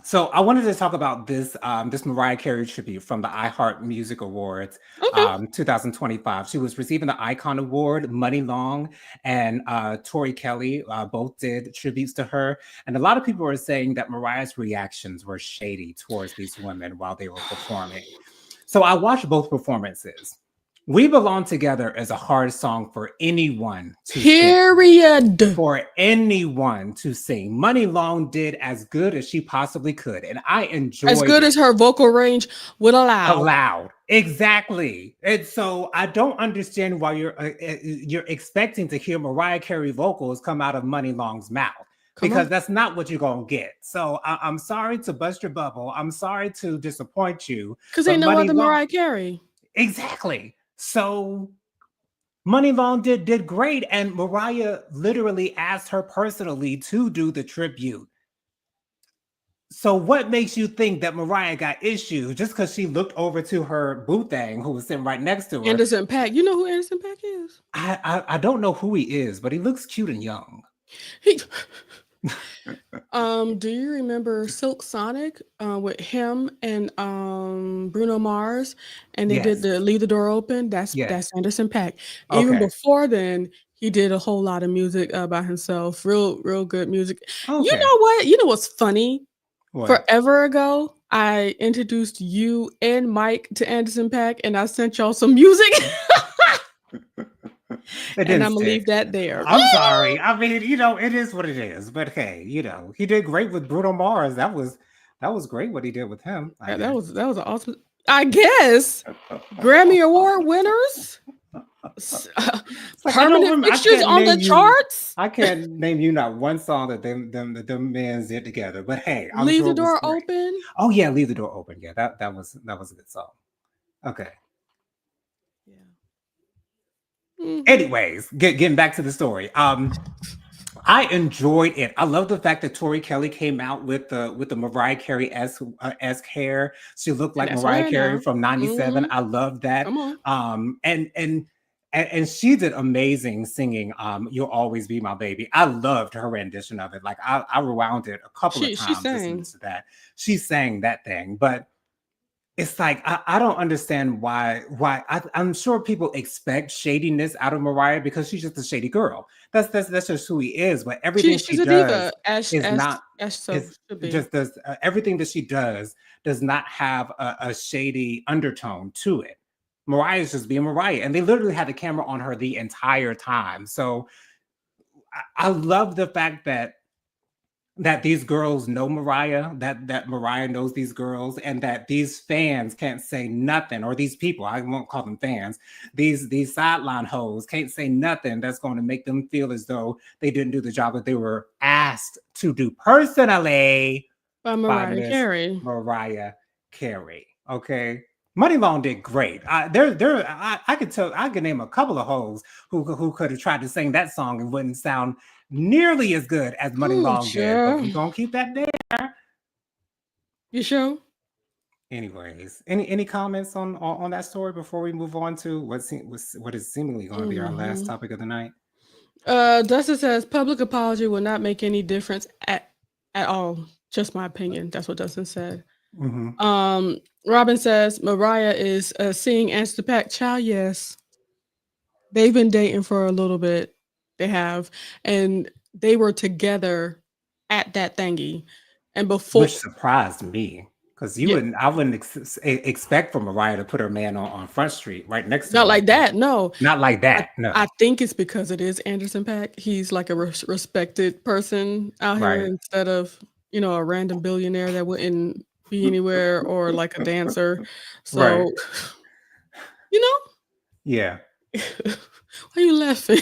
So I wanted to talk about this Mariah Carey tribute from the iHeart Music Awards Okay. 2025. She was receiving the Icon Award. Money Long and Tori Kelly both did tributes to her, and a lot of people were saying that Mariah's reactions were shady towards these women while they were performing. So I watched both performances. We Belong Together is a hard song for anyone to sing. Period. For anyone to sing. Money Long did as good as she possibly could, and I As enjoyed good as it. her vocal range would allow. Aloud, exactly. And so I don't understand why you're expecting to hear Mariah Carey vocals come out of Money Long's mouth, Come because on. that's not what you're gonna get. So I'm sorry to bust your bubble. I'm sorry to disappoint you, Because but ain't no Money other Long, Mariah Carey. exactly. So Money Long did great, and Mariah literally asked her personally to do the tribute. So what makes you think that Mariah got issues just because she looked over to her boo thing who was sitting right next to her? Anderson Paak. You know who Anderson Paak is? I don't know who he is, but he looks cute and young. He do you remember Silk Sonic with him and Bruno Mars, and they did Yes, the Leave the Door Open? That's yes. Anderson Paak. Even Okay, before then, he did a whole lot of music by himself. Real good music. You okay. know what? You know what's funny? What? Forever ago, I introduced you and Mike to Anderson Paak, and I sent y'all some music, It and didn't Imma stick. leave that there. I'm sorry. I mean, it is what it is. But hey, he did great with Bruno Mars. That was great what he did with him, I That guess. was an awesome, I guess. Grammy Award winners, s It's like I don't permanent remember. fixtures on the charts. I can't name you not one song that them men did together. But hey, I'm Leave sure the it was Door great. Open. Oh yeah, Leave the Door Open. Yeah, that was a good song. Okay. Yeah. Mhm. Anyways, getting back to the story. I enjoyed it. I love the fact that Tori Kelly came out with the Mariah Carey esque hair. She looked And like that's her Mariah hair Carey now. from '97. Mhm. I love that. Come on. And she did amazing singing. You'll always be my baby. I loved her rendition of it. Like I rewound it a couple of She times listening sang. to that. She sang that thing, but it's like I don't understand why I'm sure people expect shadiness out of Mariah because she's just a shady girl. That's just who he is. But everything she She's a diva, does is as not so is should be. just does everything that she does not have a shady undertone to it. Mariah's just being Mariah, and they literally had the camera on her the entire time. So I love the fact that these girls know Mariah, that Mariah knows these girls, and that these fans can't say nothing, or these people, I won't call them fans, these sideline hoes can't say nothing that's going to make them feel as though they didn't do the job that they were asked to do personally By by Mariah Miss Carey. Mariah Carey. Okay. Money Long did great. I could tell I could name a couple of hoes who could have tried to sing that song and wouldn't sound nearly as good as Money Ooh, Long did, but child. we're gonna keep that there. You sure? Anyways, any comments on that story before we move on to what is seemingly going to be our last Mhm. topic of the night? Dustin says public apology will not make any difference at all. Just my opinion. That's what Dustin said. Hmm. Robin says Mariah is seeing Answer Pack. Child, yes. They've been dating for a little bit. They have. And they were together at that thingy. And Which before, surprised me because yeah, I wouldn't expect for Mariah to put her man on Front Street right next to her not like like that. that. No. Not like I that. No. I think it's because it is Anderson Paak. He's like a respected person out here Right. instead of, a random billionaire that wouldn't be anywhere or like a dancer. Right. So, you know, Yeah. why are you laughing?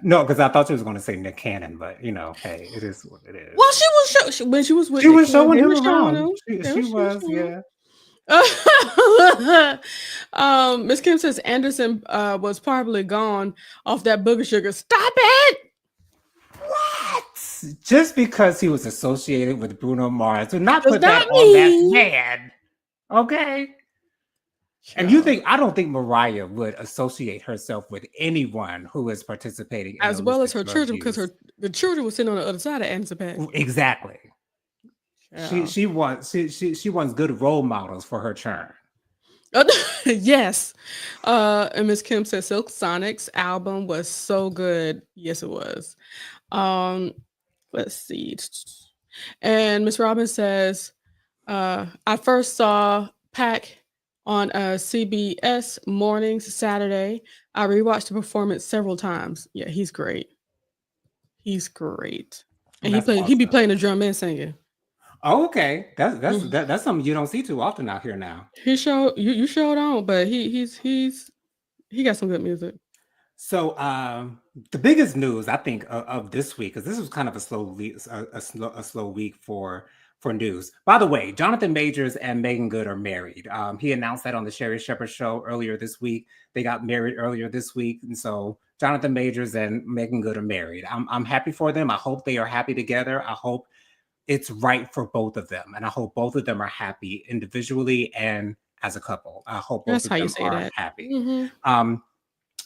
No, because I thought you was going to say Nick Cannon, but hey, it is what it is. Well, she was when she was with She Nick was Cannon, showing they him were showing around. him. She She was was, showing him. yeah. Miss Kim says Anderson was probably gone off that booger sugar. Stop it! What? Just because he was associated with Bruno Mars, do not Does put that not on that mean man. Okay. And child. I don't think Mariah would associate herself with anyone who is participating in As well as illicit her drug children, because use. the children were sitting on the other side of Anderson Paak. Exactly. Child. She wants good role models for her churn. Yes. And Miss Kim said Silk Sonic's album was so good. Yes, it was. Um, let's see. And Miss Robin says, I first saw Pack on CBS mornings Saturday. I rewatched the performance several times. Yeah, he's great. He's great. And That's he be awesome. playing the drum and singing. Oh, okay. Mhm. That's something you don't see too often out here now. He showed you showed on, but he got some good music. So the biggest news I think of this week, because this was kind of a slow week, a slow week for news. By the way, Jonathan Majors and Megan Good are married. He announced that on the Sherry Shepherd show earlier this week. They got married earlier this week, and so Jonathan Majors and Megan Good are married. I'm happy for them. I hope they are happy together. I hope it's right for both of them, and I hope both of them are happy individually and as a couple. I hope both That's of how you them say are that. happy. Mhm. Um,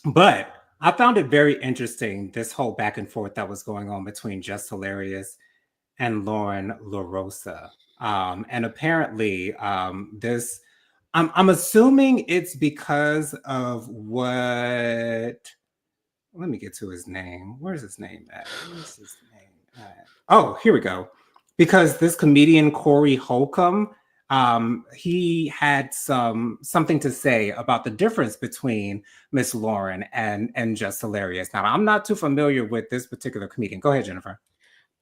but I found it very interesting, this whole back and forth that was going on between Just Hilarious and Lauren LaRosa. And apparently, I'm assuming it's because of what. Let me get to his name. Where's his name at? Where's his name at? Oh, here we go. Because this comedian Corey Holcomb, he had something to say about the difference between Miss Lauren and Just Hilarious. Now, I'm not too familiar with this particular comedian. Go ahead, Jennifer.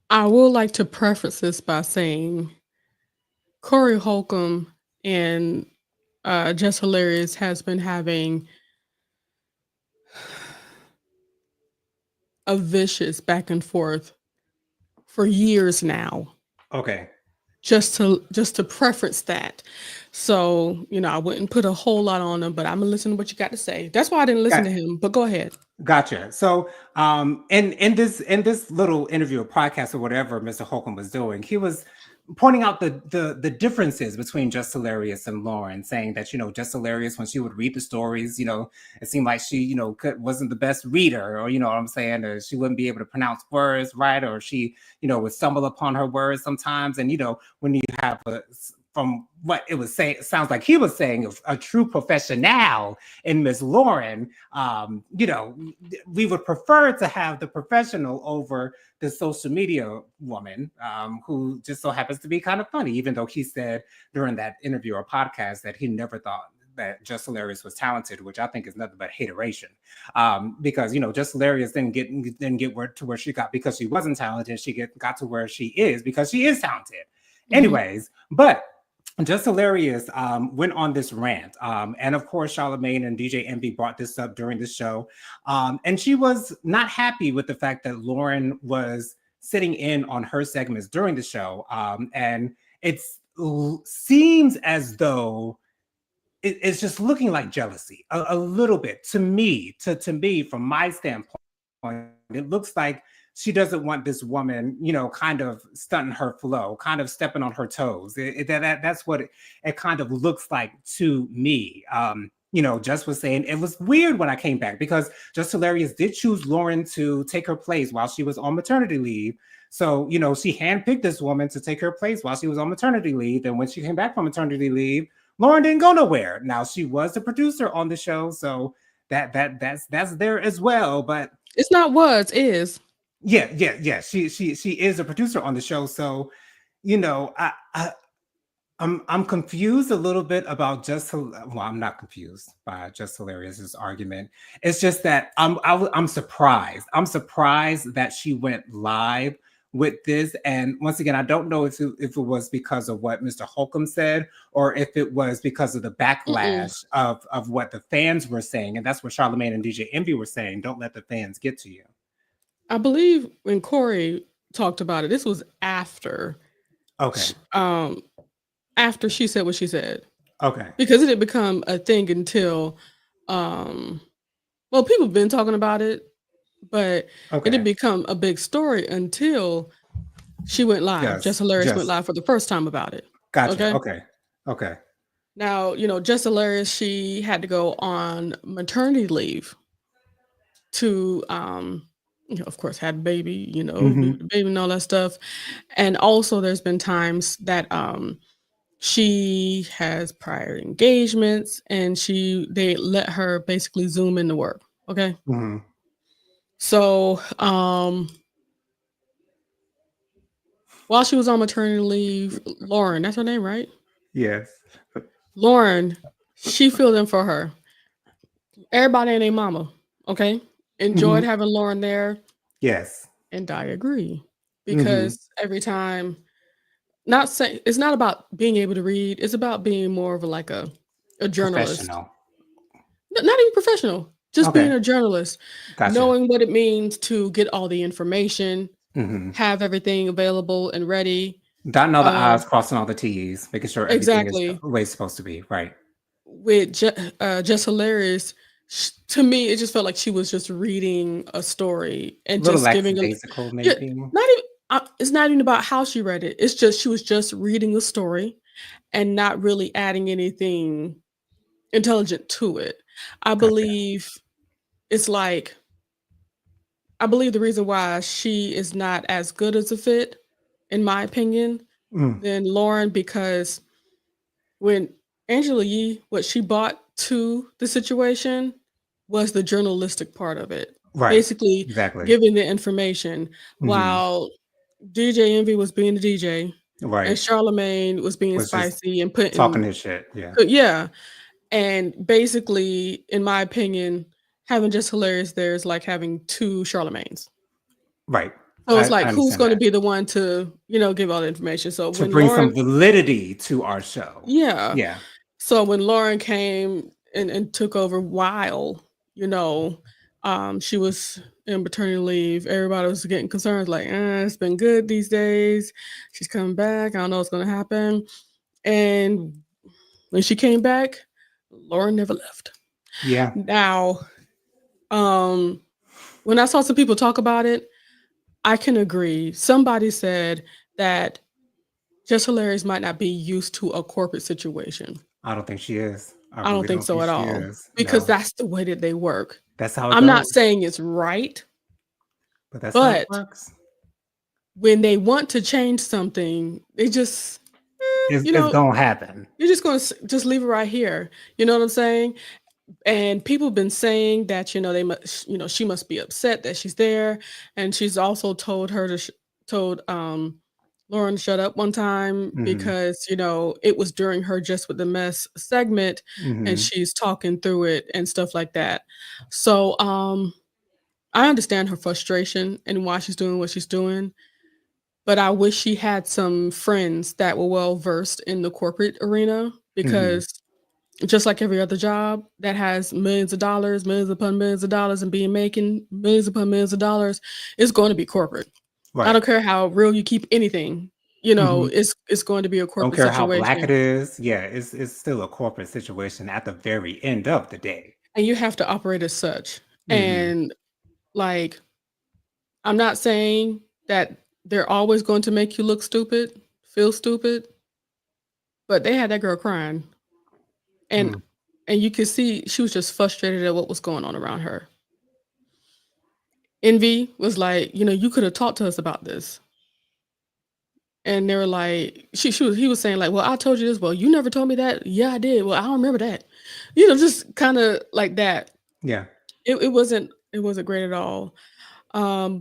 I would like to preface this by saying Corey Holcomb and Just Hilarious has been having a vicious back and forth for years now. Okay. Just to preference that. So, I wouldn't put a whole lot on them, but I'm gonna listen to what you got to say. That's why I didn't listen Got, to him. But go ahead. gotcha. So, in this little interview or podcast or whatever Mr. Holcomb was doing, he was pointing out the differences between Just Hilarious and Lauren, saying that Just Hilarious, when she would read the stories, it seemed like she wasn't the best reader, or what I'm saying, or she wouldn't be able to pronounce words right, or she would stumble upon her words sometimes, and when you have from what it was saying, it sounds like he was saying a true professional in Miss Lauren. We would prefer to have the professional over the social media woman, who just so happens to be kind of funny, even though he said during that interview or podcast that he never thought that Just Hilarious was talented, which I think is nothing but hateration. Because Just Hilarious didn't get to where she got because she wasn't talented. She got to where she is because she is talented. Mhm. Anyways, but Just Hilarious went on this rant. And of course, Charlamagne and DJ Envy brought this up during the show. And she was not happy with the fact that Lauren was sitting in on her segments during the show. And it seems as though it's just looking like jealousy a little bit to me, from my standpoint. It looks like she doesn't want this woman, kind of stunting her flow, kind of stepping on her toes. That's what it kind of looks like to me. Just was saying it was weird when I came back because Just Hilarious did choose Lauren to take her place while she was on maternity leave. So, she handpicked this woman to take her place while she was on maternity leave. And when she came back from maternity leave, Lauren didn't go nowhere. Now she was the producer on the show, so that's there as well. But It's not was, is. yeah. She is a producer on the show, so I'm confused a little bit about I'm not confused by Just Hilarious's argument. It's just that I'm surprised. I'm surprised that she went live with this. And once again, I don't know if it was because of what Mr. Holcomb said or if it was because of the Mm-mm. backlash of what the fans were saying. And that's what Charlamagne and DJ Envy were saying. Don't let the fans get to you. I believe when Corey talked about it, this was Okay. sh um, after she said what she said, Okay. because it didn't become a thing until, um well, people have been talking about it, but it didn't Okay. become a big story until she went live. Jess Hilarious went Just live for the first time about it, gotcha. okay? Okay. Okay. Now, Jess Hilarious, she had to go on maternity leave to, of course, had baby, be with Hmm. the baby and all that stuff. And also, there's been times that she has prior engagements, and they let her basically zoom into work. Okay, Hmm. so while she was on maternity leave, Lauren, that's her name, right? Yes. Lauren, she filled in for her. Everybody and their mama, okay, enjoyed Hmm. having Lauren there, Yes. and I agree Hmm. because every time, not say it's not about being able to read, it's about being more of a journalist. Professional. Not even professional, just being Okay. a journalist, Gotcha. knowing what it means to get all the information, Hmm. have everything available and ready. Dotting all the Um, I's, crossing all the T's, making sure everything is the exactly. way it's supposed to be. Right. With Just Hilarious, to me, it just felt like she was just reading a story A and little just giving a lackadaisical, yeah, maybe. not even. It's not even about how she read it. It's just she was just reading a story and not really adding anything intelligent to it. I Gotcha. believe it's like I believe the reason why she is not as good as a fit, in my opinion, Mm. than Lauren, because when Angela Yee, what she brought to the situation was the journalistic part of it. Right. Basically Exactly. giving the information Hmm. while DJ Envy was being the DJ and Right. Charlemagne was being Was just spicy and talking putting his shit. Yeah. yeah. And basically, in my opinion, having Just Hilarious there is like having two Charlemagnes. Right. So it's I like, who's understand gonna that. be the one to, give all the information? So To when bring some Lauren validity to our show. yeah. Yeah. So when Lauren came and took over while, you know, she was in maternity leave, everybody was getting concerned, like, it's been good these days. She's coming back. I don't know what's gonna happen. And when she came back, Lauren never left. Yeah. Now, um, when I saw some people talk about it, I can agree. Somebody said that Just Hilarious might not be used to a corporate situation. I don't think she is. I I don't really think don't so think at she all is. because No. that's the way that they work. That's how it I'm not goes. saying it's right, But that's how it but works. when they want to change something, they just, It's, you it's know, gonna happen. you're just going to just leave it right here. You know what I'm saying? And people have been saying that, they must, she must be upset that she's there. And she's also told her to, told Lauren to shut up one time Hmm. because, it was during her Just with the Mess segment and Hmm. she's talking through it and stuff like that. So I understand her frustration and why she's doing what she's doing, but I wish she had some friends that were well versed in the corporate arena Hmm. because just like every other job that has millions of dollars, millions upon millions of dollars, and being making millions upon millions of dollars, it's going to be corporate. I Right. don't care how real you keep anything. Hmm. It's going to be a Don't corporate care how black it situation, is. Yeah, it's still a corporate situation at the very end of the day. and you have to operate as such. Hmm. And like, I'm not saying that they're always going to make you look stupid, feel stupid, but they had that girl crying, and Mm. you could see she was just frustrated at what was going on around her. Envy was like, you could have talked to us about this. And they were like, he was saying like, well, I told you this. Well, you never told me that. Yeah, I did. Well, I don't remember that. Just kind of like that. Yeah. It wasn't great at all.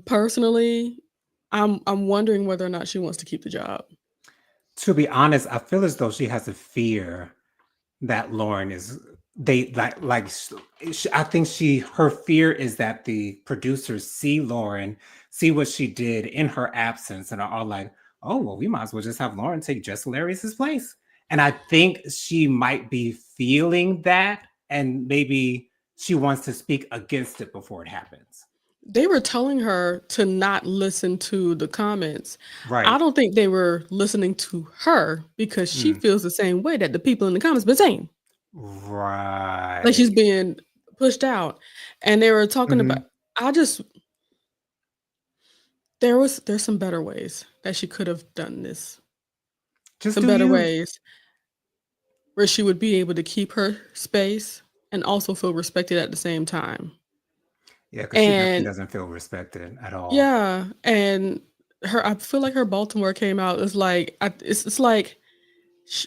Personally, I'm wondering whether or not she wants to keep the job. To be honest, I feel as though she has a fear that Lauren is they I think her fear is that the producers see Lauren, see what she did in her absence, and are all like, "Oh, well, we might as well just have Lauren take Jess Hilarious's place." And I think she might be feeling that, and maybe she wants to speak against it before it happens. They were telling her to not listen to the comments. I Right. don't think they were listening to her because she Mm. feels the same way that the people in the comments been saying. Like Right. she's being pushed out. And they were talking about Mhm. I just there's some better ways that she could have done this. Just Some do better you. ways where she would be able to keep her space and also feel respected at the same time. Yeah, because she definitely And doesn't feel respected at all. yeah, and her I feel like her Baltimore came out is like it's like sh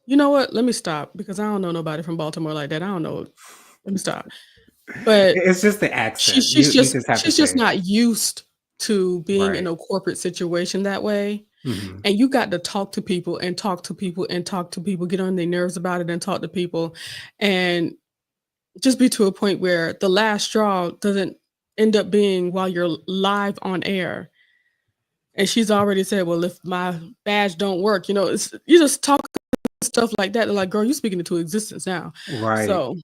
you know what? Let me stop because I don't know nobody from Baltimore like that. I don't know. Let me stop. But It's just the she accent. she's You just just have to she's say just it. not used to being in Right. a corporate situation that way. Mhm. And you got to talk to people and talk to people and talk to people, get on their nerves about it and talk to people and just be to a point where the last straw doesn't end up being while you're live on air. And she's already said, "Well, if my badge don't work, it's you just talk stuff like that. They're like, girl, you speaking into existence now." Right. So,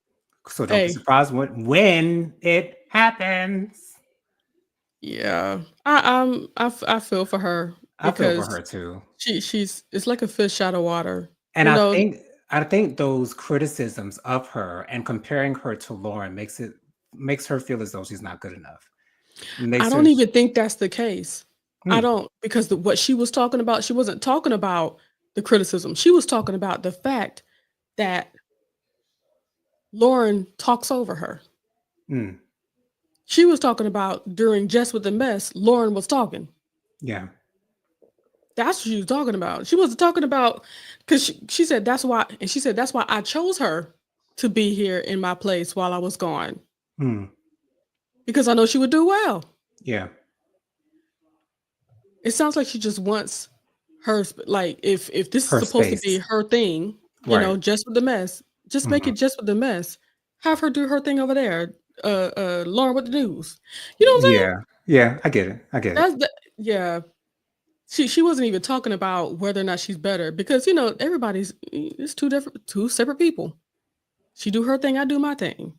So don't be hey, surprised when it happens. yeah, I feel for her I feel for because her too. she's it's like a fish out of water. And You I know, think I think those criticisms of her and comparing her to Lauren makes her feel as though she's not good enough. I Makes her don't even think that's the case. I hmm, don't because what she was talking about, she wasn't talking about the criticism. She was talking about the fact that Lauren talks over her. hmm, She was talking about during Just with the Mess, Lauren was talking. yeah. That's what she was talking about. She wasn't talking about because she said that's why, and she said that's why I chose her to be here in my place while I was gone Hmm, because I know she would do well. yeah. It sounds like she just wants her like if this is Her supposed to be space. her thing, Right. just with the mess, just make it Mhm. just with the mess. Have her do her thing over there. Lauren with the news. You know what I'm saying? Yeah. Yeah, I get it. I get it. That's the yeah. She wasn't even talking about whether or not she's better because everybody's it's two separate people. She do her thing, I do my thing,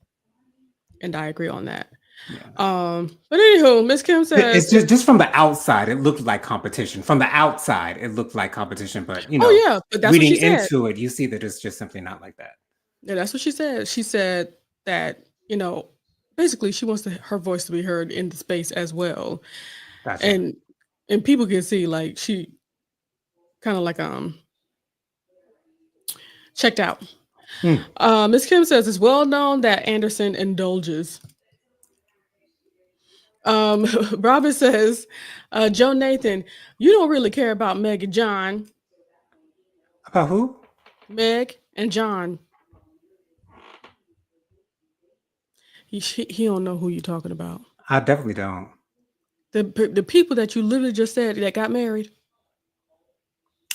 and I agree on that. Yeah. But anywho, Miss Kim says, It's just from the outside, it looked like competition. From the outside, it looked like competition, but "Oh yeah," but that's what reading she said. into it, you see that it's just simply not like that. Yeah, that's what she said. She said that, basically she wants her voice to be heard in the space as well. Gotcha. And and people can see like she kind of like checked out. Hmm. Miss Kim says it's well known that Anderson indulges. Um Robert says, Joe Nathan, you don't really care about Meg and John. About who? Meg and John. He don't know who you're talking about. I definitely don't. The people that you literally just said that got married.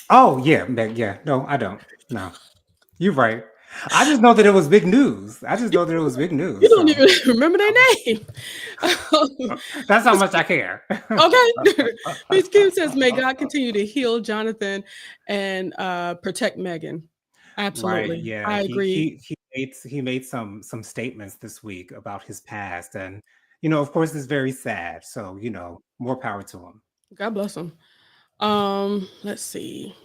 Oh, yeah, yeah. No, I don't. No. You're right. I just know that it was big news. I just know that it was big You news, don't so even remember their um, name. that's how Miss much Kim I care. okay. Miss Kim says, "May God continue to heal Jonathan and, protect Megan." Right, Absolutely. yeah. I agree. He made some statements this week about his past, and, of course, it's very sad, so, more power to him. God bless him. Let's see.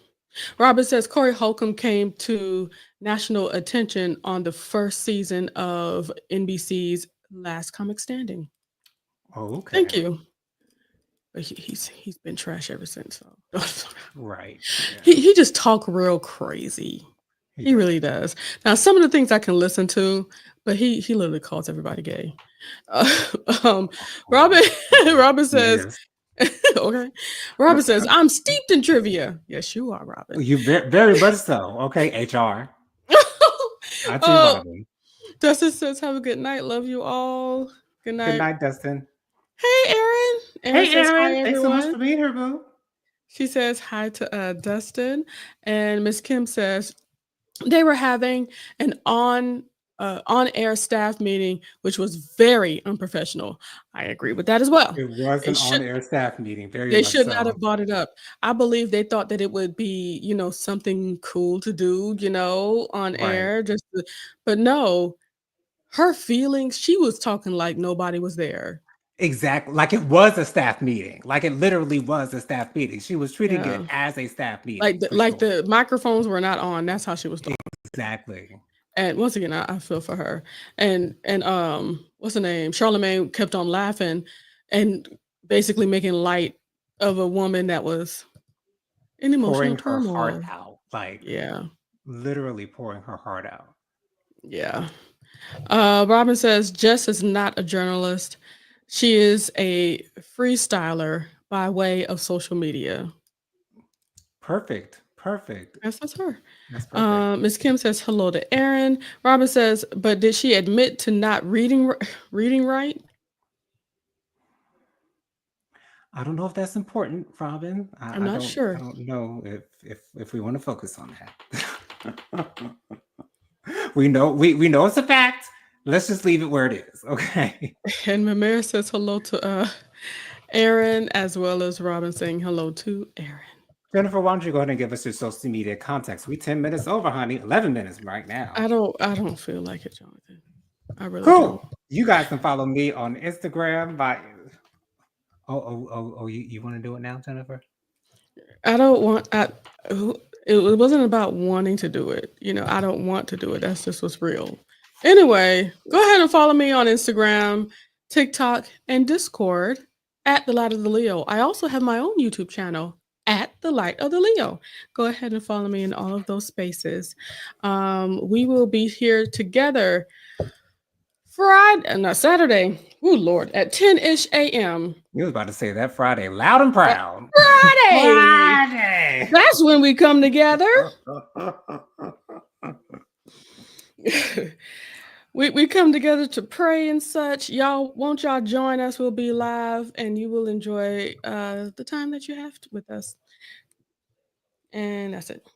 Robert says, "Corey Holcomb came to national attention on the first season of NBC's Last Comic Standing." Oh, Thank okay. you. But he's been trash ever since, so Right, yeah. he just talk real crazy. He He does. really does. Now, some of the things I can listen to, but he literally calls everybody gay. Uh, um, Oh, Robin okay. Robin says, Yes. okay. Robin says, "I'm steeped in trivia." Yes, you are, Robin. You very much so. Okay, HR. IT Oh, Robin. Dustin says, "Have a good night. Love you all. Good Good night." night, Dustin. Hey, Erin. Erin Hey, says, "Hi, Aaron. Thanks so much everyone." for being here, boo. She says hi to Dustin, and Miss Kim says they were having an on-air staff meeting, which was very unprofessional. I agree with that as well. It was They an should on-air staff meeting, very they much should not so. have brought it up. I believe they thought that it would be, something cool to do, on Right. but no, her feelings, she was talking like nobody was there. Exactly. Like it was a staff meeting. Like it literally was a staff meeting. She was treating it Yeah. as a staff Like meeting the for like sure. the microphones were not on. That's how she was talking. Exactly. And once again, I feel for her. And what's the name? Charlemagne kept on laughing and basically making light of a woman that was in emotional Pouring her heart turmoil. out. Like Yeah. literally pouring her heart out. Yeah. Robin says Jess is not a journalist. She is a freestyler by way of social media. Perfect. Perfect. Yes, that's her. That's perfect. Miss Kim says hello to Aaron. Robin says, but did she admit to not reading right? I don't know if that's important, Robin. I'm I not don't I sure. don't know if we want to focus on that. We know it's a fact. Let's just leave it where it is. Okay. And Mamere says hello to Aaron, as well as Robin saying hello to Aaron. Jennifer, why don't you go ahead and give us your social media context? We 10 minutes over, honey. 11 minutes right now. I don't feel like it, Jonathan. I really don't. Cool. You guys can follow me on Instagram by you want to do it now, Jennifer? I don't want. It wasn't about wanting to do it. I don't want to do it. That's just what's real. Anyway, go ahead and follow me on Instagram, TikTok, and Discord at the Light of the Leo. I also have my own YouTube channel at the Light of the Leo. Go ahead and follow me in all of those spaces. We will be here together Saturday. Oh Lord, at 10-ish a.m. You was about to say that Friday, loud and proud. Friday. Friday. That's when we come together. we come together to pray and such. Won't y'all join us? We'll be live and you will enjoy the time that you have with us. And that's it.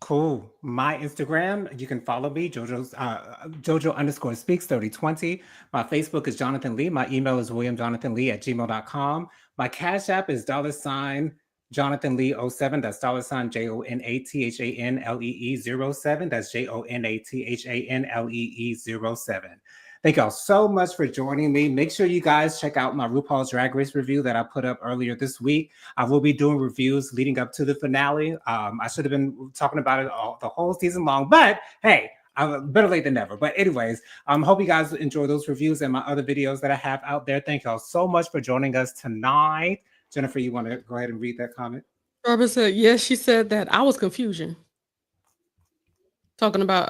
Cool. My Instagram, you can follow me, Jojo_speaks 3020. My Facebook is Jonathan Lee. My email is williamjonathanlee@gmail.com. My Cash App is $ Jonathan Lee 07. That's $ JONATHANLEE 07. That's JONATHANLEE 07. Thank y'all so much for joining me. Make sure you guys check out my RuPaul's Drag Race review that I put up earlier this week. I will be doing reviews leading up to the finale. I should have been talking about it the whole season long, but hey, better late than never. But anyways, hope you guys enjoy those reviews and my other videos that I have out there. Thank y'all so much for joining us tonight. Jennifer, you want to go ahead and read that comment? Barbara said, yes, she said that. I was confusion. Talking about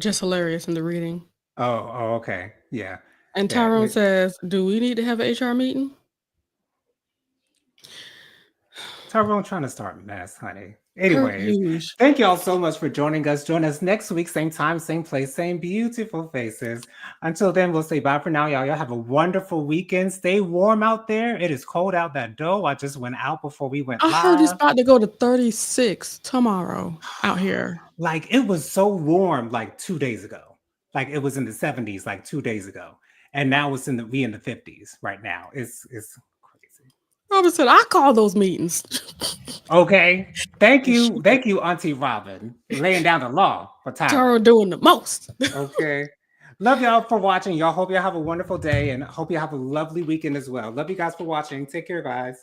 just hilarious in the reading. Oh, okay. Yeah. And Tyrone says, do we need to have an HR meeting? Tyrone trying to start mess, honey. Anyways, thank y'all so much for joining us. Join us next week, same time, same place, same beautiful faces. Until then, we'll say bye for now, y'all. Y'all have a wonderful weekend. Stay warm out there. It is cold out that door. I just went out before we went live. I heard it's about to go to 36 tomorrow out here. Like it was so warm like 2 days ago. Like it was in the 70s like 2 days ago. And now it's in the 50s right now. It's crazy. Robin said, I call those meetings. Okay. Thank you. Thank you, Auntie Robin, laying down the law for Tyra. Tara doing the most. Okay. Love y'all for watching. Y'all hope y'all have a wonderful day and hope you have a lovely weekend as well. Love you guys for watching. Take care, guys.